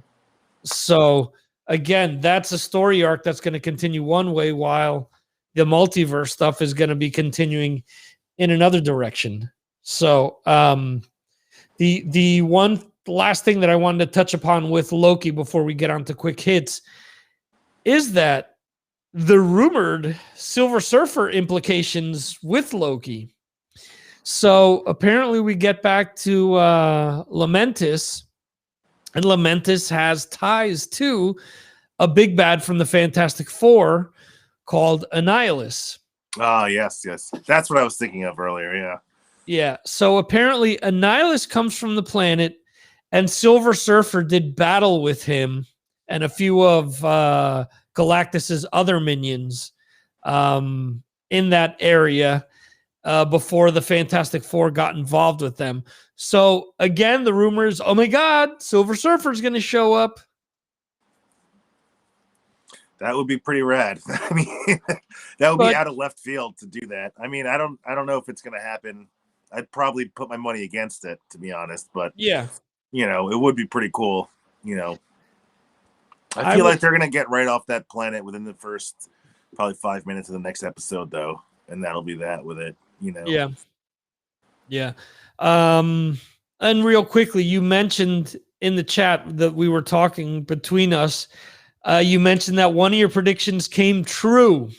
So again, that's a story arc that's going to continue one way, while the multiverse stuff is going to be continuing in another direction. So the one last thing that I wanted to touch upon with Loki before we get on to quick hits is that the rumored Silver Surfer implications with Loki. So apparently we get back to Lamentis, and Lamentis has ties to a big bad from the Fantastic Four called Annihilus. Oh, yes. That's what I was thinking of earlier, Yeah, so apparently Annihilus comes from the planet, and Silver Surfer did battle with him and a few of Galactus's other minions in that area before the Fantastic Four got involved with them. So again, the rumors, oh my God, Silver Surfer's going to show up. That would be pretty rad. I mean, that would be out of left field to do that. I mean, I don't know if it's going to happen. I'd probably put my money against it, to be honest. But it would be pretty cool. I feel like they're going to get right off that planet within the first probably 5 minutes of the next episode, though, and that'll be that with it. Yeah. And real quickly, you mentioned in the chat that we were talking between us. You mentioned that one of your predictions came true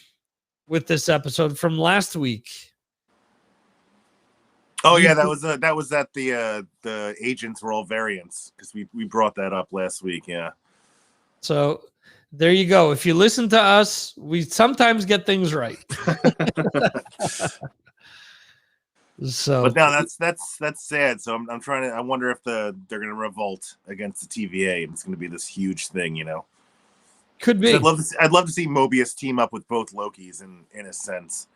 with this episode from last week. Oh yeah, that was that the agents were all variants, because we brought that up last week. Yeah. So there you go. If you listen to us, we sometimes get things right. So, but no, that's sad. So I'm trying to. I wonder if they're going to revolt against the TVA, and it's going to be this huge thing, you know. Could be. I'd love to see Mobius team up with both Lokis in a sense.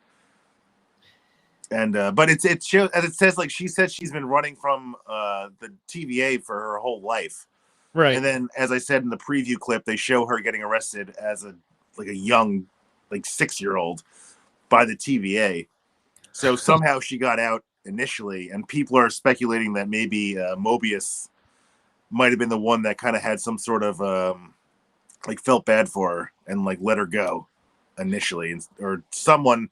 And but it shows, as it says, like she said, she's been running from the TVA for her whole life. Right. And then, as I said in the preview clip, they show her getting arrested as a young, like 6-year-old by the TVA. So somehow she got out initially, and people are speculating that maybe Mobius might have been the one that kind of had some sort of like felt bad for her and like let her go initially, or someone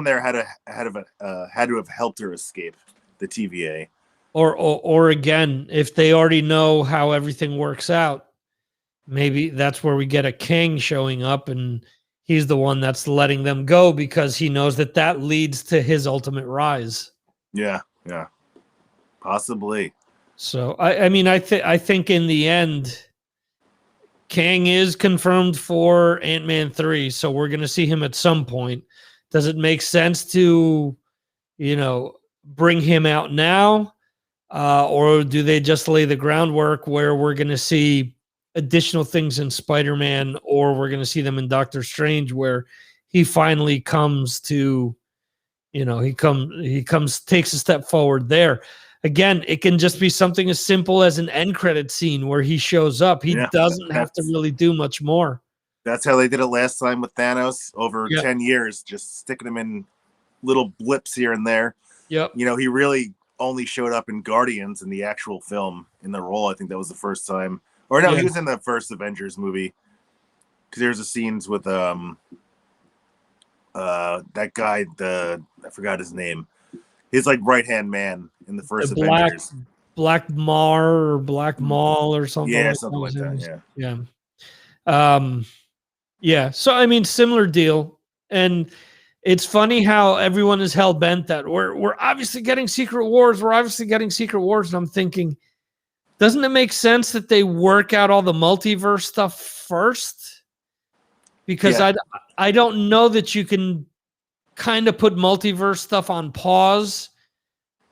there had to have helped her escape the TVA. Or again, if they already know how everything works out, maybe that's where we get a king showing up, and he's the one that's letting them go because he knows that leads to his ultimate rise. Yeah, possibly. So I mean, I think in the end, Kang is confirmed for Ant-Man 3, so we're going to see him at some point. Does it make sense to, bring him out now? Or do they just lay the groundwork where we're going to see additional things in Spider-Man, or we're going to see them in Doctor Strange, where he finally comes to, takes a step forward there. Again, it can just be something as simple as an end credit scene where he shows up. He doesn't have to really do much more. That's how they did it last time with Thanos over 10 years, just sticking him in little blips here and there. Yep. He really only showed up in Guardians in the actual film in the role. I think that was the first time. Or no, he was in the first Avengers movie. Because there's the scenes with that guy, I forgot his name. His like right-hand man in the first Avengers. Black Maul or something. Yeah, something like that. Yeah. Yeah. So I mean, similar deal. And it's funny how everyone is hell bent that we're obviously getting Secret Wars. And I'm thinking, doesn't it make sense that they work out all the multiverse stuff first? Because I don't know that you can kind of put multiverse stuff on pause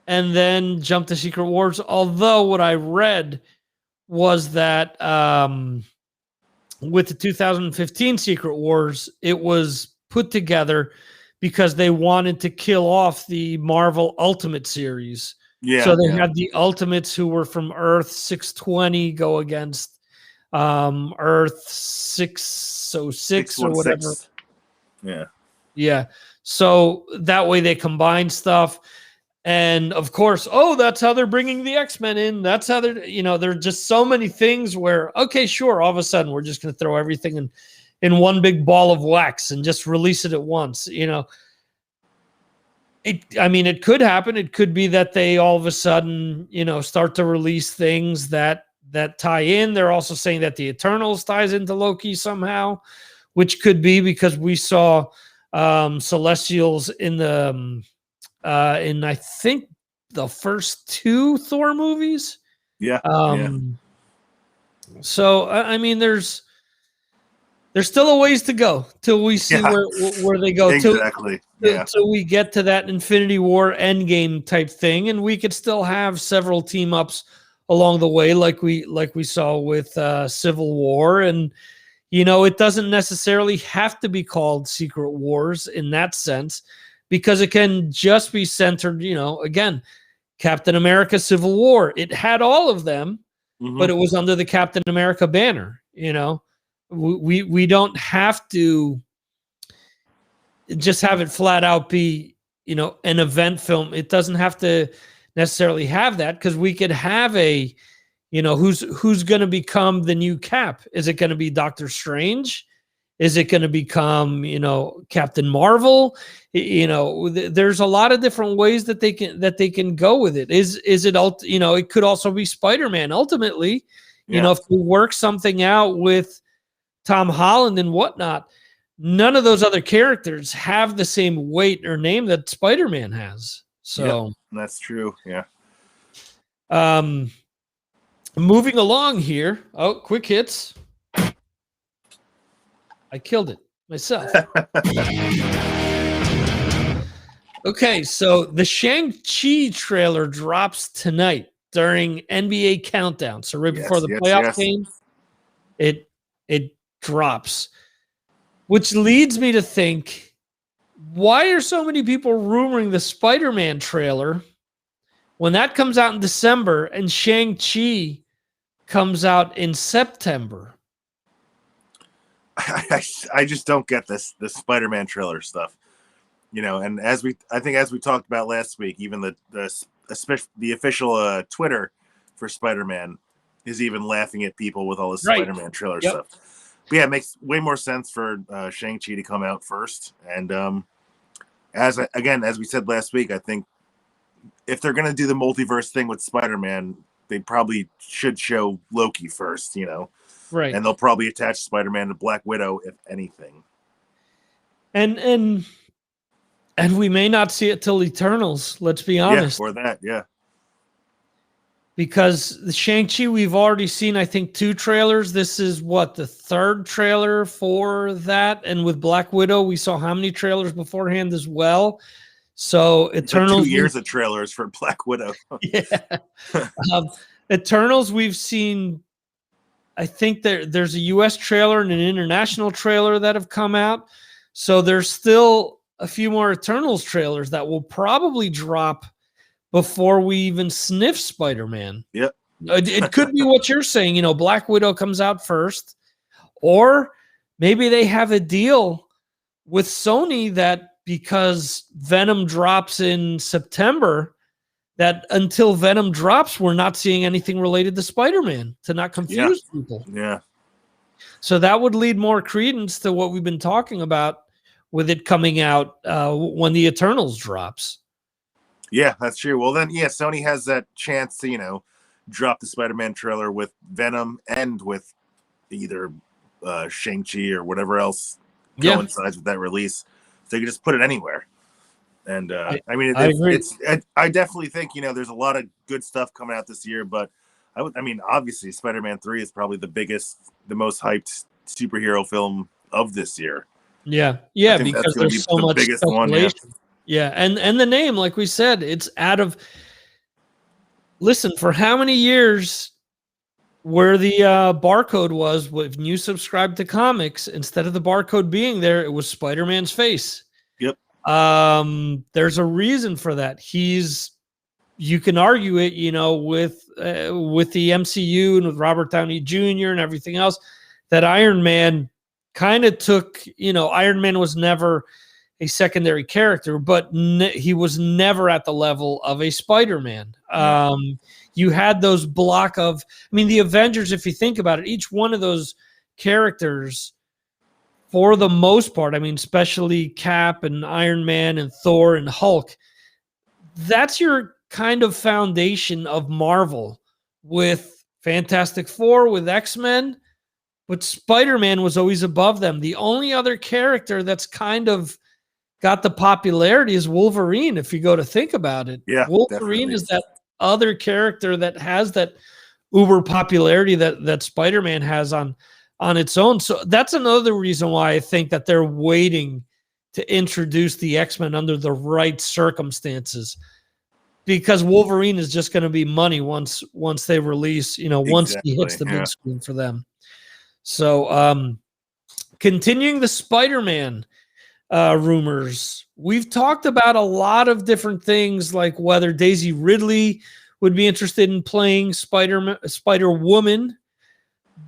and then jump to Secret Wars. Although what I read was that with the 2015 Secret Wars, it was put together because they wanted to kill off the Marvel Ultimate series. Yeah. So they had the Ultimates who were from Earth 620 go against Earth 606 or whatever. Yeah. Yeah. So that way they combine stuff. And of course, that's how they're bringing the X-Men in. That's how they're, there are just so many things where, okay, sure, all of a sudden we're just going to throw everything in one big ball of wax and just release it at once. It could happen. It could be that they all of a sudden, start to release things that tie in. They're also saying that the Eternals ties into Loki somehow, which could be because we saw Celestials in I think the first 2 Thor movies. Yeah. So I mean, there's still a ways to go till we see where they go. Exactly. Till we get to that Infinity War Endgame type thing, and we could still have several team ups along the way, like we saw with Civil War. And it doesn't necessarily have to be called Secret Wars in that sense, because it can just be centered. Again, Captain America: Civil War. It had all of them, but it was under the Captain America banner. We don't have to just have it flat out be, an event film. It doesn't have to necessarily have that, because we could have a, who's going to become the new Cap? Is it going to be Doctor Strange? Is it going to become, Captain Marvel? There's a lot of different ways that they can go with it. Is it, it could also be Spider-Man ultimately, if we work something out with Tom Holland and whatnot. None of those other characters have the same weight or name that Spider-Man has. So that's true. Yeah. Moving along here. Oh, quick hits. I killed it myself. Okay, so the Shang-Chi trailer drops tonight during NBA Countdown. So right before the playoff game, it drops. Which leads me to think, why are so many people rumoring the Spider-Man trailer when that comes out in December and Shang-Chi comes out in September? I just don't get the Spider-Man trailer stuff. And as we talked about last week, even the official Twitter for Spider-Man is even laughing at people with all this Spider-Man trailer stuff. But yeah, it makes way more sense for Shang-Chi to come out first. And as we said last week, I think if they're going to do the multiverse thing with Spider-Man, they probably should show Loki first, Right. And they'll probably attach Spider-Man to Black Widow, if anything. And we may not see it till Eternals, let's be honest. Yeah, or that, yeah. Because the Shang-Chi, we've already seen, I think, 2 trailers. This is the 3rd trailer for that. And with Black Widow, we saw how many trailers beforehand as well. So Eternals, like 2 years of trailers for Black Widow. Yeah. Eternals, we've seen, I think there's a US trailer and an international trailer that have come out. So there's still a few more Eternals trailers that will probably drop before we even sniff Spider-Man. Yep. It could be what you're saying, Black Widow comes out first, or maybe they have a deal with Sony that because Venom drops in September, that until Venom drops, we're not seeing anything related to Spider-Man to not confuse people. Yeah. So that would lead more credence to what we've been talking about with it coming out when the Eternals drops. Yeah, that's true. Well, then, Sony has that chance to, drop the Spider-Man trailer with Venom and with either Shang-Chi or whatever else coincides with that release. So you can just put it anywhere. And I agree. I definitely think, there's a lot of good stuff coming out this year, but obviously Spider-Man 3 is probably the most hyped superhero film of this year. Yeah, because there's so much biggest speculation. One, yeah, and the name, like we said, it's out of. Listen, for how many years where the barcode was when you subscribed to comics, instead of the barcode being there, it was Spider-Man's face. Yep. There's a reason for that. You can argue it, with the MCU and with Robert Downey Jr. and everything else, that Iron Man kind of took, Iron Man was never a secondary character, but he was never at the level of a Spider-Man. You had those block of, the Avengers, if you think about it, each one of those characters, for the most part, especially Cap and Iron Man and Thor and Hulk, that's your kind of foundation of Marvel, with Fantastic Four, with X-Men, but Spider-Man was always above them. The only other character that's kind of got the popularity is Wolverine, if you go to think about it. Yeah, Wolverine is that other character that has that uber popularity that Spider-Man has on its own. So that's another reason why I think that they're waiting to introduce the X-Men under the right circumstances, because Wolverine is just going to be money once they release, once he hits the big screen for them. So continuing the Spider-Man rumors, we've talked about a lot of different things, like whether Daisy Ridley would be interested in playing Spider-Woman,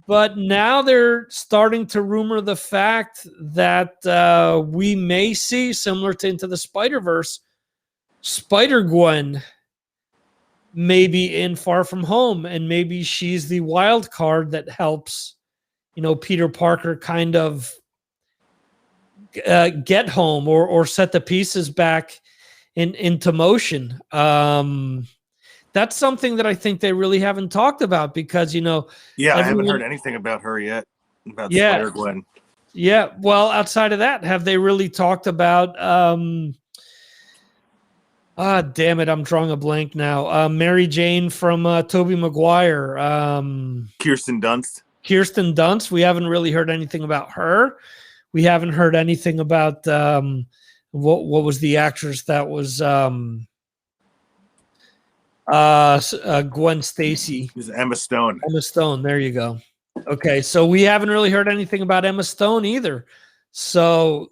but now they're starting to rumor the fact that we may see, similar to Into the Spider-Verse, Spider-Gwen maybe in Far From Home, and maybe she's the wild card that helps, Peter Parker kind of get home or set the pieces back into motion. That's something that I think they really haven't talked about, because I haven't heard anything about her yet, about Spider-Gwen. Yeah, well, outside of that, have they really talked about Ah, damn it! I'm drawing a blank now. Mary Jane from Tobey Maguire. Kirsten Dunst. Kirsten Dunst. We haven't really heard anything about her. We haven't heard anything about what was the actress that was Gwen Stacy. Is Emma Stone. Emma Stone. There you go. Okay, so we haven't really heard anything about Emma Stone either. So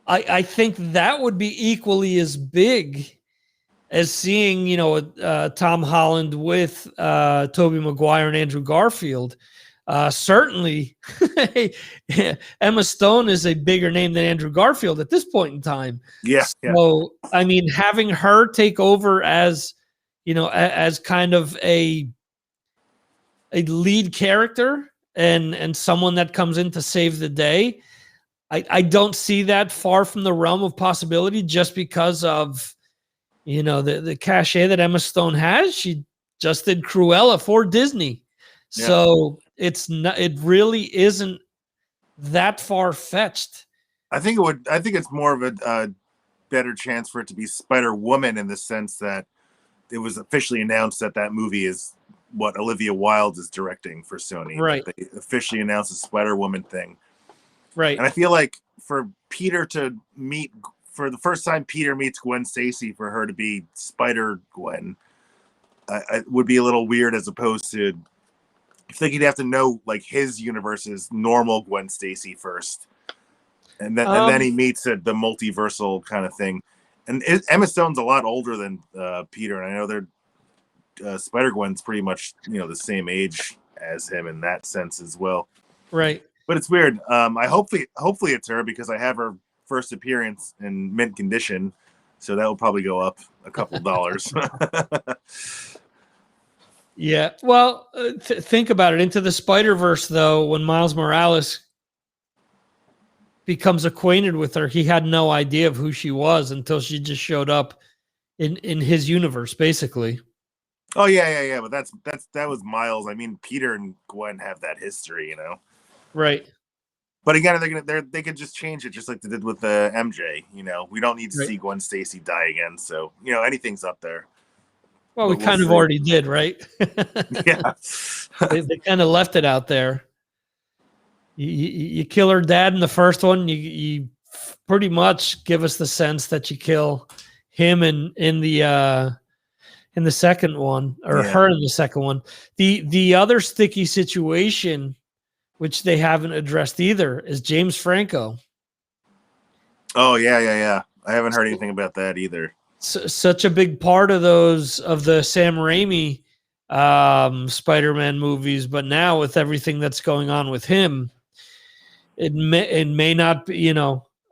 I think that would be equally as big as seeing, Tom Holland with Tobey Maguire and Andrew Garfield. Certainly, Emma Stone is a bigger name than Andrew Garfield at this point in time. Yeah. So, I mean, having her take over as, as kind of a lead character and someone that comes in to save the day, I don't see that far from the realm of possibility, just because of, the cachet that Emma Stone has. She just did Cruella for Disney. Yeah. So it really isn't that far fetched. I think it's more of a better chance for it to be Spider-Woman, in the sense that it was officially announced that movie is what Olivia Wilde is directing for Sony. Right. They officially announced the Spider-Woman thing. Right. And I feel like for Peter to meet, for the first time Peter meets Gwen Stacy, for her to be Spider-Gwen, it would be a little weird, as opposed to, I think you'd have to know like his universe's normal Gwen Stacy first. And then he meets the multiversal kind of thing. And Emma Stone's a lot older than Peter. And I know they're Spider-Gwen's pretty much, the same age as him in that sense as well. Right. But it's weird. I hopefully it's her, because I have her first appearance in mint condition, so that will probably go up a couple dollars. Yeah. Well, think about it. Into the Spider-Verse, though, when Miles Morales becomes acquainted with her, he had no idea of who she was until she just showed up in his universe, basically. Oh yeah. But that was Miles. I mean, Peter and Gwen have that history, Right. But again, they could just change it, just like they did with MJ. We don't need to see Gwen Stacy die again. So anything's up there. Well, we kind of already did, right? Yeah. they kind of left it out there. You kill her dad in the first one. You pretty much give us the sense that you kill him in the second one, or her in the second one. The other sticky situation, which they haven't addressed either, is James Franco. Oh yeah. I haven't heard anything about that either. Such a big part of the Sam Raimi Spider-Man movies, but now with everything that's going on with him, it may not be,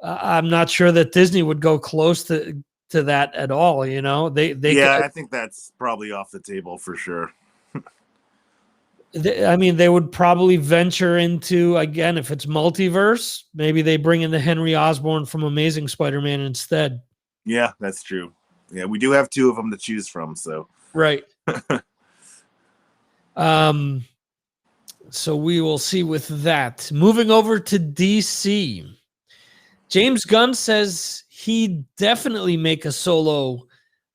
I'm not sure that Disney would go close to that at all. I think that's probably off the table for sure. They would probably venture into, again, if it's multiverse, maybe they bring in the Henry Osborn from Amazing Spider-Man instead. Yeah, that's true. Yeah, we do have two of them to choose from, so. Right. So we will see with that. Moving over to DC. James Gunn says he'd definitely make a solo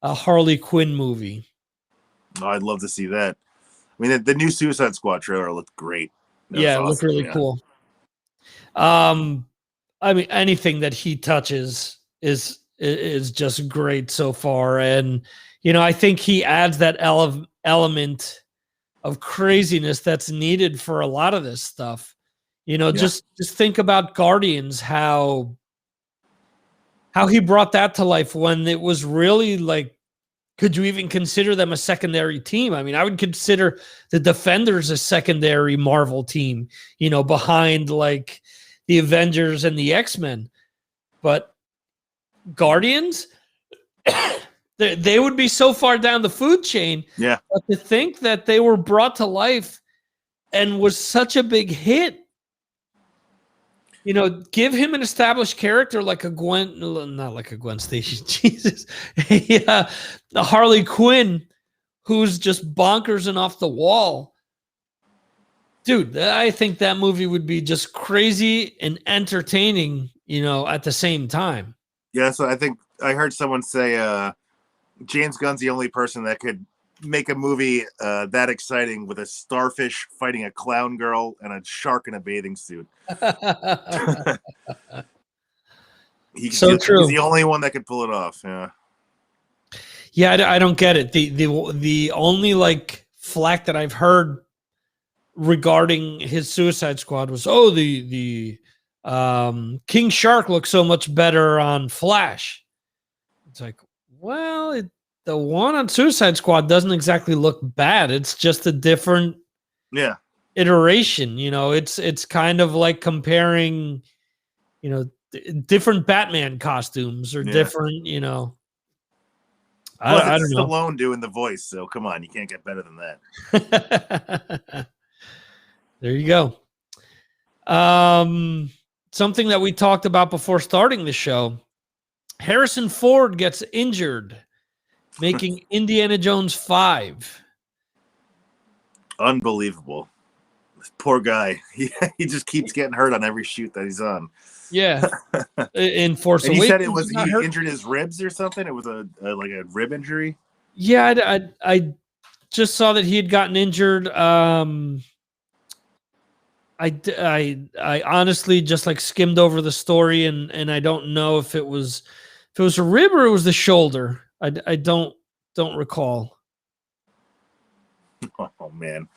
Harley Quinn movie. Oh, I'd love to see that. I mean, the new Suicide Squad trailer looked great. It looked really cool. I mean, anything that he touches is just great so far. And, I think he adds that element of craziness that's needed for a lot of this stuff. Just think about Guardians, how he brought that to life when it was really like, could you even consider them a secondary team? I mean, I would consider the Defenders a secondary Marvel team, behind like the Avengers and the X-Men. But Guardians, they would be so far down the food chain. Yeah. But to think that they were brought to life and was such a big hit, give him an established character like not like a Gwen Stacy, Jesus, a Harley Quinn, who's just bonkers and off the wall. Dude, I think that movie would be just crazy and entertaining, at the same time. Yeah, so I think I heard someone say James Gunn's the only person that could make a movie that exciting with a starfish fighting a clown girl and a shark in a bathing suit. He's the only one that could pull it off. Yeah. Yeah, I don't get it. The only like flack that I've heard regarding his Suicide Squad was, the King Shark looks so much better on Flash. It's like, well, the one on Suicide Squad doesn't exactly look bad. It's just a different iteration. You know, it's kind of like comparing, you know, different Batman costumes or different, you know. I don't know. Stallone doing the voice, so come on, you can't get better than that. There you go. Something that we talked about before starting the show. Harrison Ford gets injured making Indiana Jones 5. Unbelievable. This poor guy. He just keeps getting hurt on every shoot that he's on. Yeah. In Force Awakens. You said it was he injured his ribs or something? It was like a rib injury? Yeah, I just saw that he had gotten injured. I honestly just like skimmed over the story and I don't know if it was a rib or it was the shoulder. I don't recall. Oh man.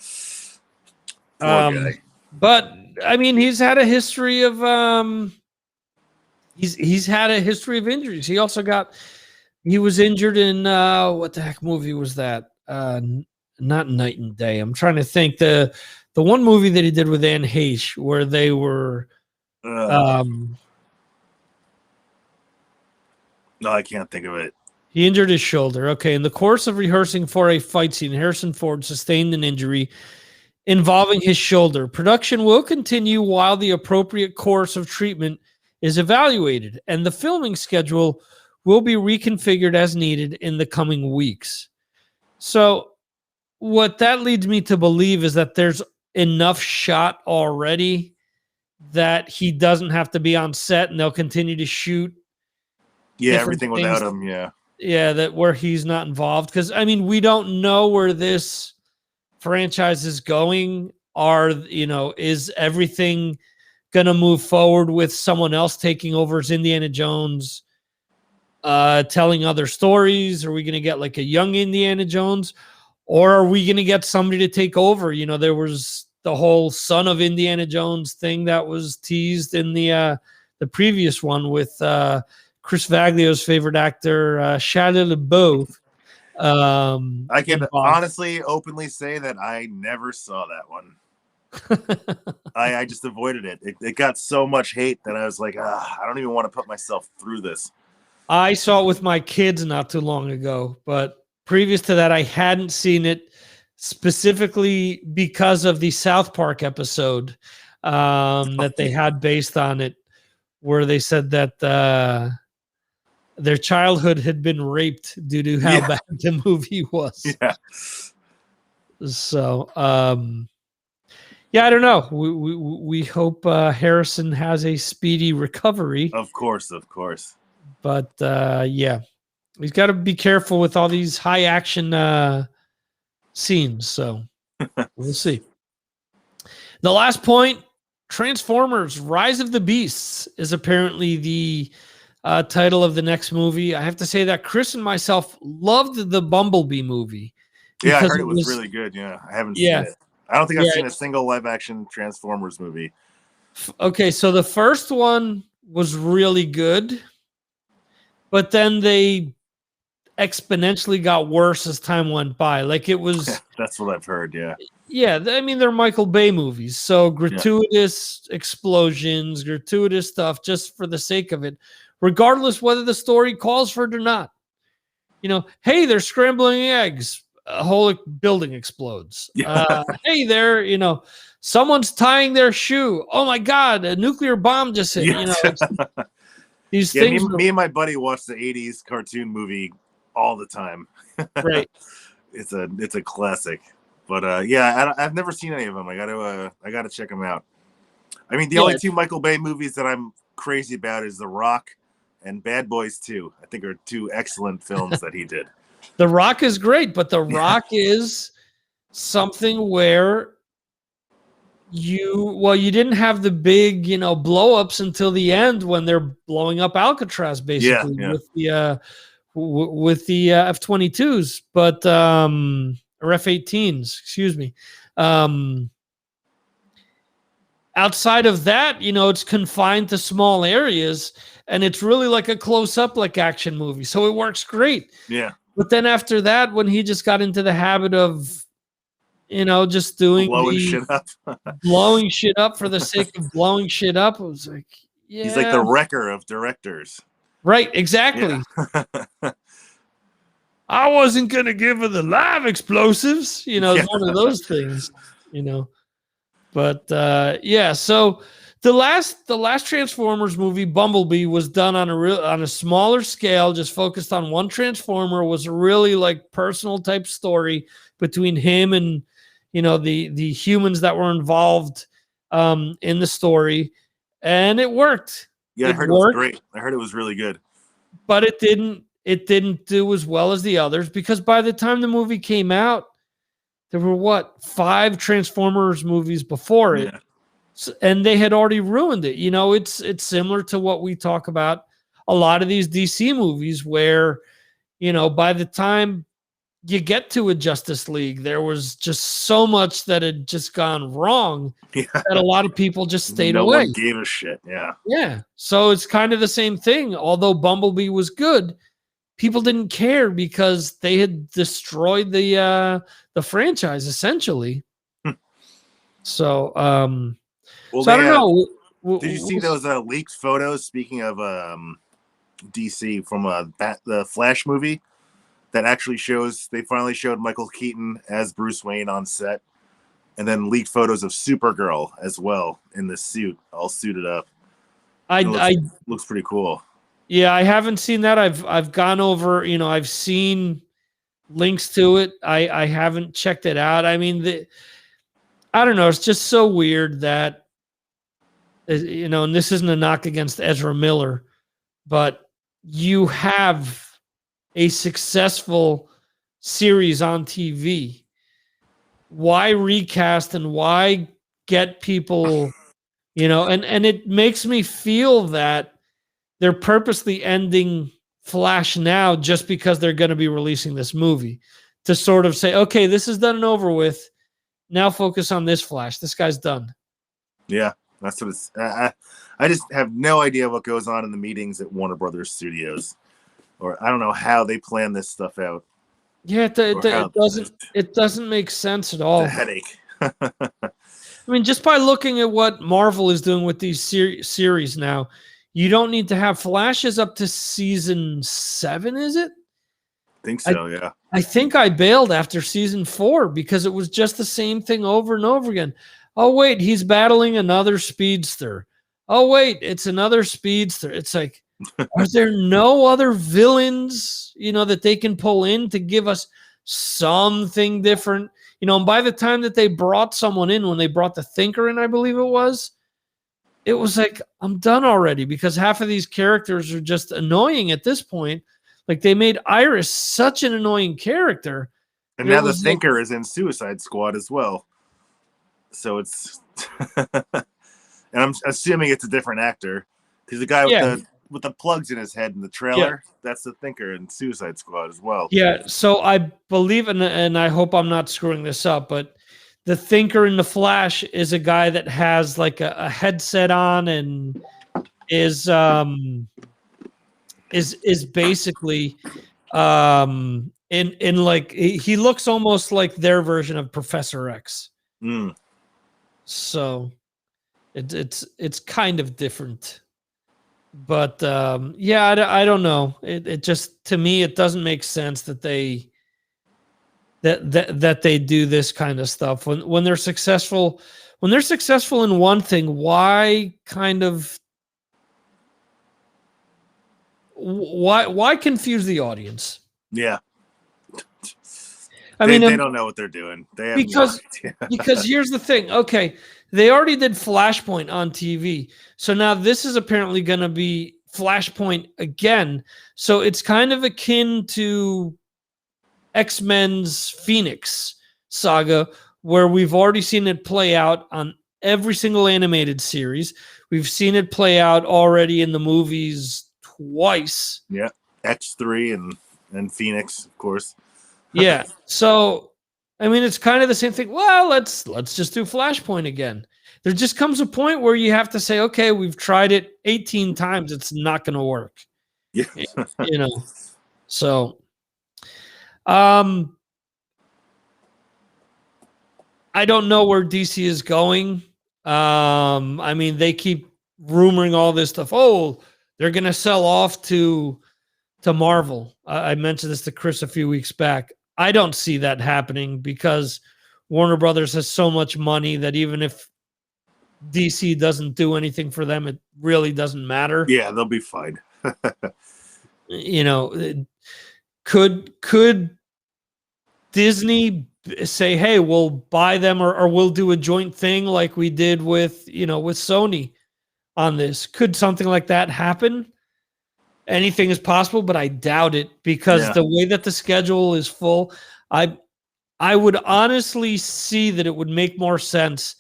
Poor guy. But I mean, he's had a history of he's had a history of injuries. He also he was injured in what the heck movie was that? Not Night and Day. I'm trying to think the one movie that he did with Anne Heche where they were no, I can't think of it. He injured his shoulder. Okay, in the course of rehearsing for a fight scene, Harrison Ford sustained an injury involving his shoulder. Production will continue while the appropriate course of treatment is evaluated, and the filming schedule will be reconfigured as needed in the coming weeks. So what that leads me to believe is that there's enough shot already that he doesn't have to be on set and they'll continue to shoot. Yeah, everything without him, yeah. Yeah, that where he's not involved. Because, I mean, we don't know where this franchise is going. Is everything going to move forward with someone else taking over as Indiana Jones, telling other stories? Are we going to get like a young Indiana Jones? Or are we going to get somebody to take over? You know, there was the whole son of Indiana Jones thing that was teased in the previous one with Chris Vaglio's favorite actor, Shia LaBeouf. I can honestly, openly say that I never saw that one. I just avoided it. It got so much hate that I was like, I don't even want to put myself through this. I saw it with my kids not too long ago, but previous to that, I hadn't seen it specifically because of the South Park episode that they had based on it, where they said that their childhood had been raped due to how bad the movie was. Yeah. So, I don't know. We hope Harrison has a speedy recovery. Of course. But he's got to be careful with all these high action scenes. So we'll see. The last point, Transformers: Rise of the Beasts is apparently the title of the next movie. I have to say that Chris and myself loved the Bumblebee movie. Yeah, I heard it was really good. Yeah, I haven't seen it. I don't think I've seen a single live-action Transformers movie. Okay, so the first one was really good, but then they exponentially got worse as time went by. Like it was... That's what I've heard, yeah. Yeah, I mean, they're Michael Bay movies, so gratuitous explosions, gratuitous stuff just for the sake of it, regardless whether the story calls for it or not. You know, hey, they're scrambling eggs. A whole building explodes. Hey there, someone's tying their shoe. Oh my God, a nuclear bomb just hit. These things. Me and my buddy watched the 80s cartoon movie all the time. Right. It's a classic. But I've never seen any of them. I gotta check them out. I mean, the only two Michael Bay movies that I'm crazy about is The Rock and Bad Boys 2, I think, are two excellent films that he did. The Rock is great, but The Rock is something where you didn't have the big, blow ups until the end when they're blowing up Alcatraz, basically, with the F-22s, but or F-18s, excuse me. Outside of that, it's confined to small areas, and it's really like a close-up, like action movie. So it works great. Yeah. But then after that, when he just got into the habit of, just doing blowing shit up for the sake of blowing shit up, it was like, yeah. He's like the wrecker of directors. Right, exactly. Yeah. I wasn't gonna give her the live explosives, it's one of those things, But so the last Transformers movie, Bumblebee, was done on a smaller scale, just focused on one Transformer. It was a really like personal type story between him and the humans that were involved in the story, and it worked. Yeah, I heard it was great. I heard it was really good, but it didn't do as well as the others, because by the time the movie came out, there were 5 Transformers movies before it, and they had already ruined it. It's similar to what we talk about a lot of these DC movies, where by the time you get to a Justice League, there was just so much that had just gone wrong that a lot of people just stayed away. No one gave a shit. Yeah. So it's kind of the same thing. Although Bumblebee was good, people didn't care because they had destroyed the franchise essentially. So, I don't know. Did you see those leaked photos? Speaking of DC, from the Flash movie, that actually they finally showed Michael Keaton as Bruce Wayne on set, and then leaked photos of Supergirl as well in the suit, all suited up. Looks pretty cool. Yeah, I haven't seen that. I've gone over, I've seen links to it. I haven't checked it out. I mean, I don't know. It's just so weird that, and this isn't a knock against Ezra Miller, but you have a successful series on TV. Why recast and why get people, and it makes me feel that they're purposely ending Flash now just because they're going to be releasing this movie, to sort of say, okay, this is done and over with. Now focus on this Flash. This guy's done. Yeah, that's what it's. I just have no idea what goes on in the meetings at Warner Brothers Studios, or I don't know how they plan this stuff out. Yeah, it doesn't make sense at all. It's a headache. I mean, just by looking at what Marvel is doing with these series now, you don't need to have Flashes up to season 7, is it? I think so, yeah. I think I bailed after season 4 because it was just the same thing over and over again. Oh, wait, he's battling another speedster. Oh, wait, it's another speedster. It's like, are there no other villains, that they can pull in to give us something different? And by the time that they brought someone in, when they brought the Thinker in, I believe it was like, I'm done already, because half of these characters are just annoying at this point. Like, they made Iris such an annoying character. And now the Thinker is in Suicide Squad as well. So it's... and I'm assuming it's a different actor, because the guy with the plugs in his head in the trailer, that's the Thinker in Suicide Squad as well. Yeah, so I believe, and I hope I'm not screwing this up, but the Thinker in the Flash is a guy that has like a headset on and is basically in like, he looks almost like their version of Professor X. So it's kind of different, but I don't know. It just, to me, it doesn't make sense that they do this kind of stuff when they're successful. When they're successful in one thing, why confuse the audience? Yeah. I mean, they don't know what they're doing. They have because here's the thing. Okay, they already did Flashpoint on TV, so now this is apparently going to be Flashpoint again. So it's kind of akin to X-Men's Phoenix saga, where we've already seen it play out on every single animated series. We've seen it play out already in the movies twice. Yeah, X3 and Phoenix, of course. Yeah. So, I mean, it's kind of the same thing. Well, let's just do Flashpoint again. There just comes a point where you have to say, okay, we've tried it 18 times. It's not going to work. Yeah. You know, so, I don't know where DC is going. I mean, they keep rumoring all this stuff. Oh, they're going to sell off to Marvel. I mentioned this to Chris a few weeks back. I don't see that happening because Warner Brothers has so much money that even if DC doesn't do anything for them, it really doesn't matter. Yeah, they'll be fine. You know, could Disney say, hey, we'll buy them or we'll do a joint thing like we did with Sony on this? Could something like that happen? Anything is possible, but I doubt it because the way that the schedule is full, I would honestly see that it would make more sense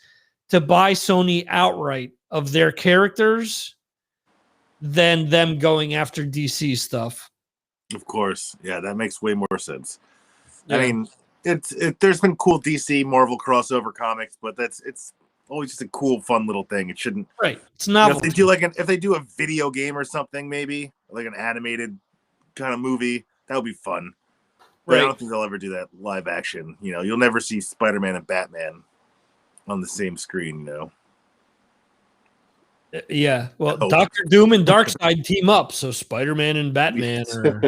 to buy Sony outright of their characters than them going after DC stuff. Of course. Yeah, that makes way more sense. Yeah. I mean, there's been cool DC Marvel crossover comics, but it's always just a cool, fun little thing. It shouldn't. Right. It's not. If they do a video game or something, maybe like an animated kind of movie, that would be fun. But right. I don't think they'll ever do that live action. You know, you'll never see Spider-Man and Batman on the same screen. You know. Yeah. Well, Dr. Doom and Darkseid team up, so Spider-Man and Batman are,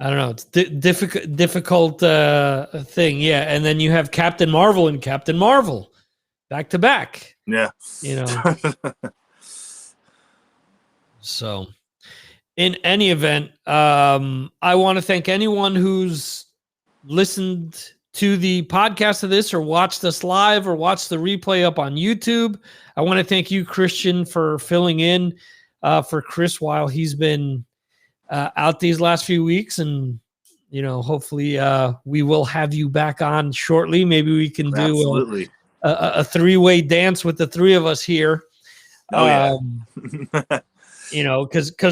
I don't know. It's difficult thing. Yeah. And then you have Captain Marvel and Captain Marvel back to back. Yeah. So in any event, I want to thank anyone who's listened to the podcast of this or watched us live or watched the replay up on YouTube. I want to thank you, Christian, for filling in for Chris while he's been out these last few weeks, and hopefully we will have you back on shortly. Maybe we can do a three-way dance with the three of us here. Because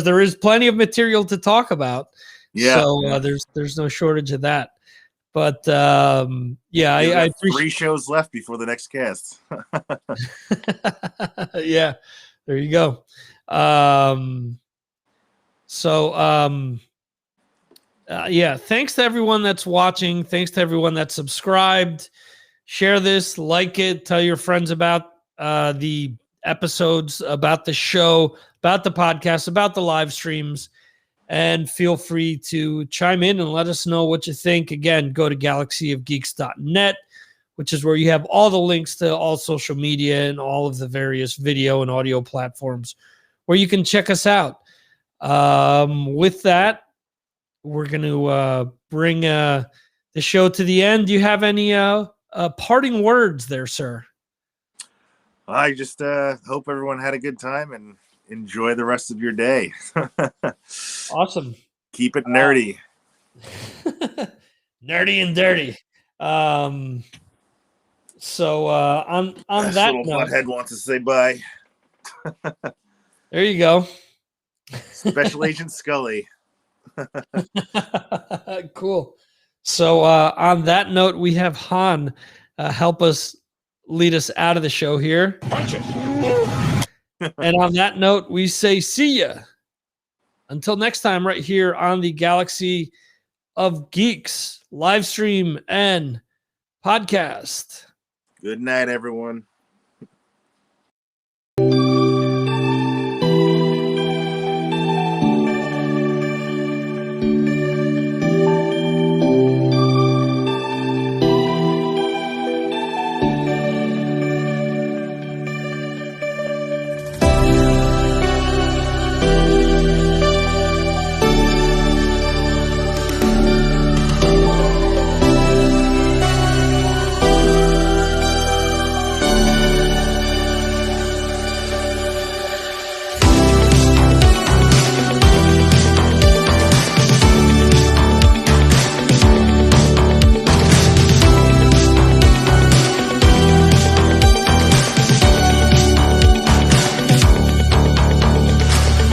there is plenty of material to talk about. So there's no shortage of that. But I appreciate 3 shows left before the next cast. Yeah, there you go. Thanks to everyone that's watching. Thanks to everyone that's subscribed. Share this, like it, tell your friends about the episodes, about the show, about the podcast, about the live streams, and feel free to chime in and let us know what you think. Again, go to galaxyofgeeks.net, which is where you have all the links to all social media and all of the various video and audio platforms where you can check us out. With that, we're going to bring the show to the end. Do you have any parting words there, sir? I just hope everyone had a good time and enjoy the rest of your day. Awesome. Keep it nerdy. Nerdy and dirty. So on that little note, butthead wants to say bye. There you go. Special Agent Scully. Cool. So on that note, we have Han help us lead us out of the show here. And on that note, we say see ya. Until next time, right here on the Galaxy of Geeks live stream and podcast. Good night, everyone.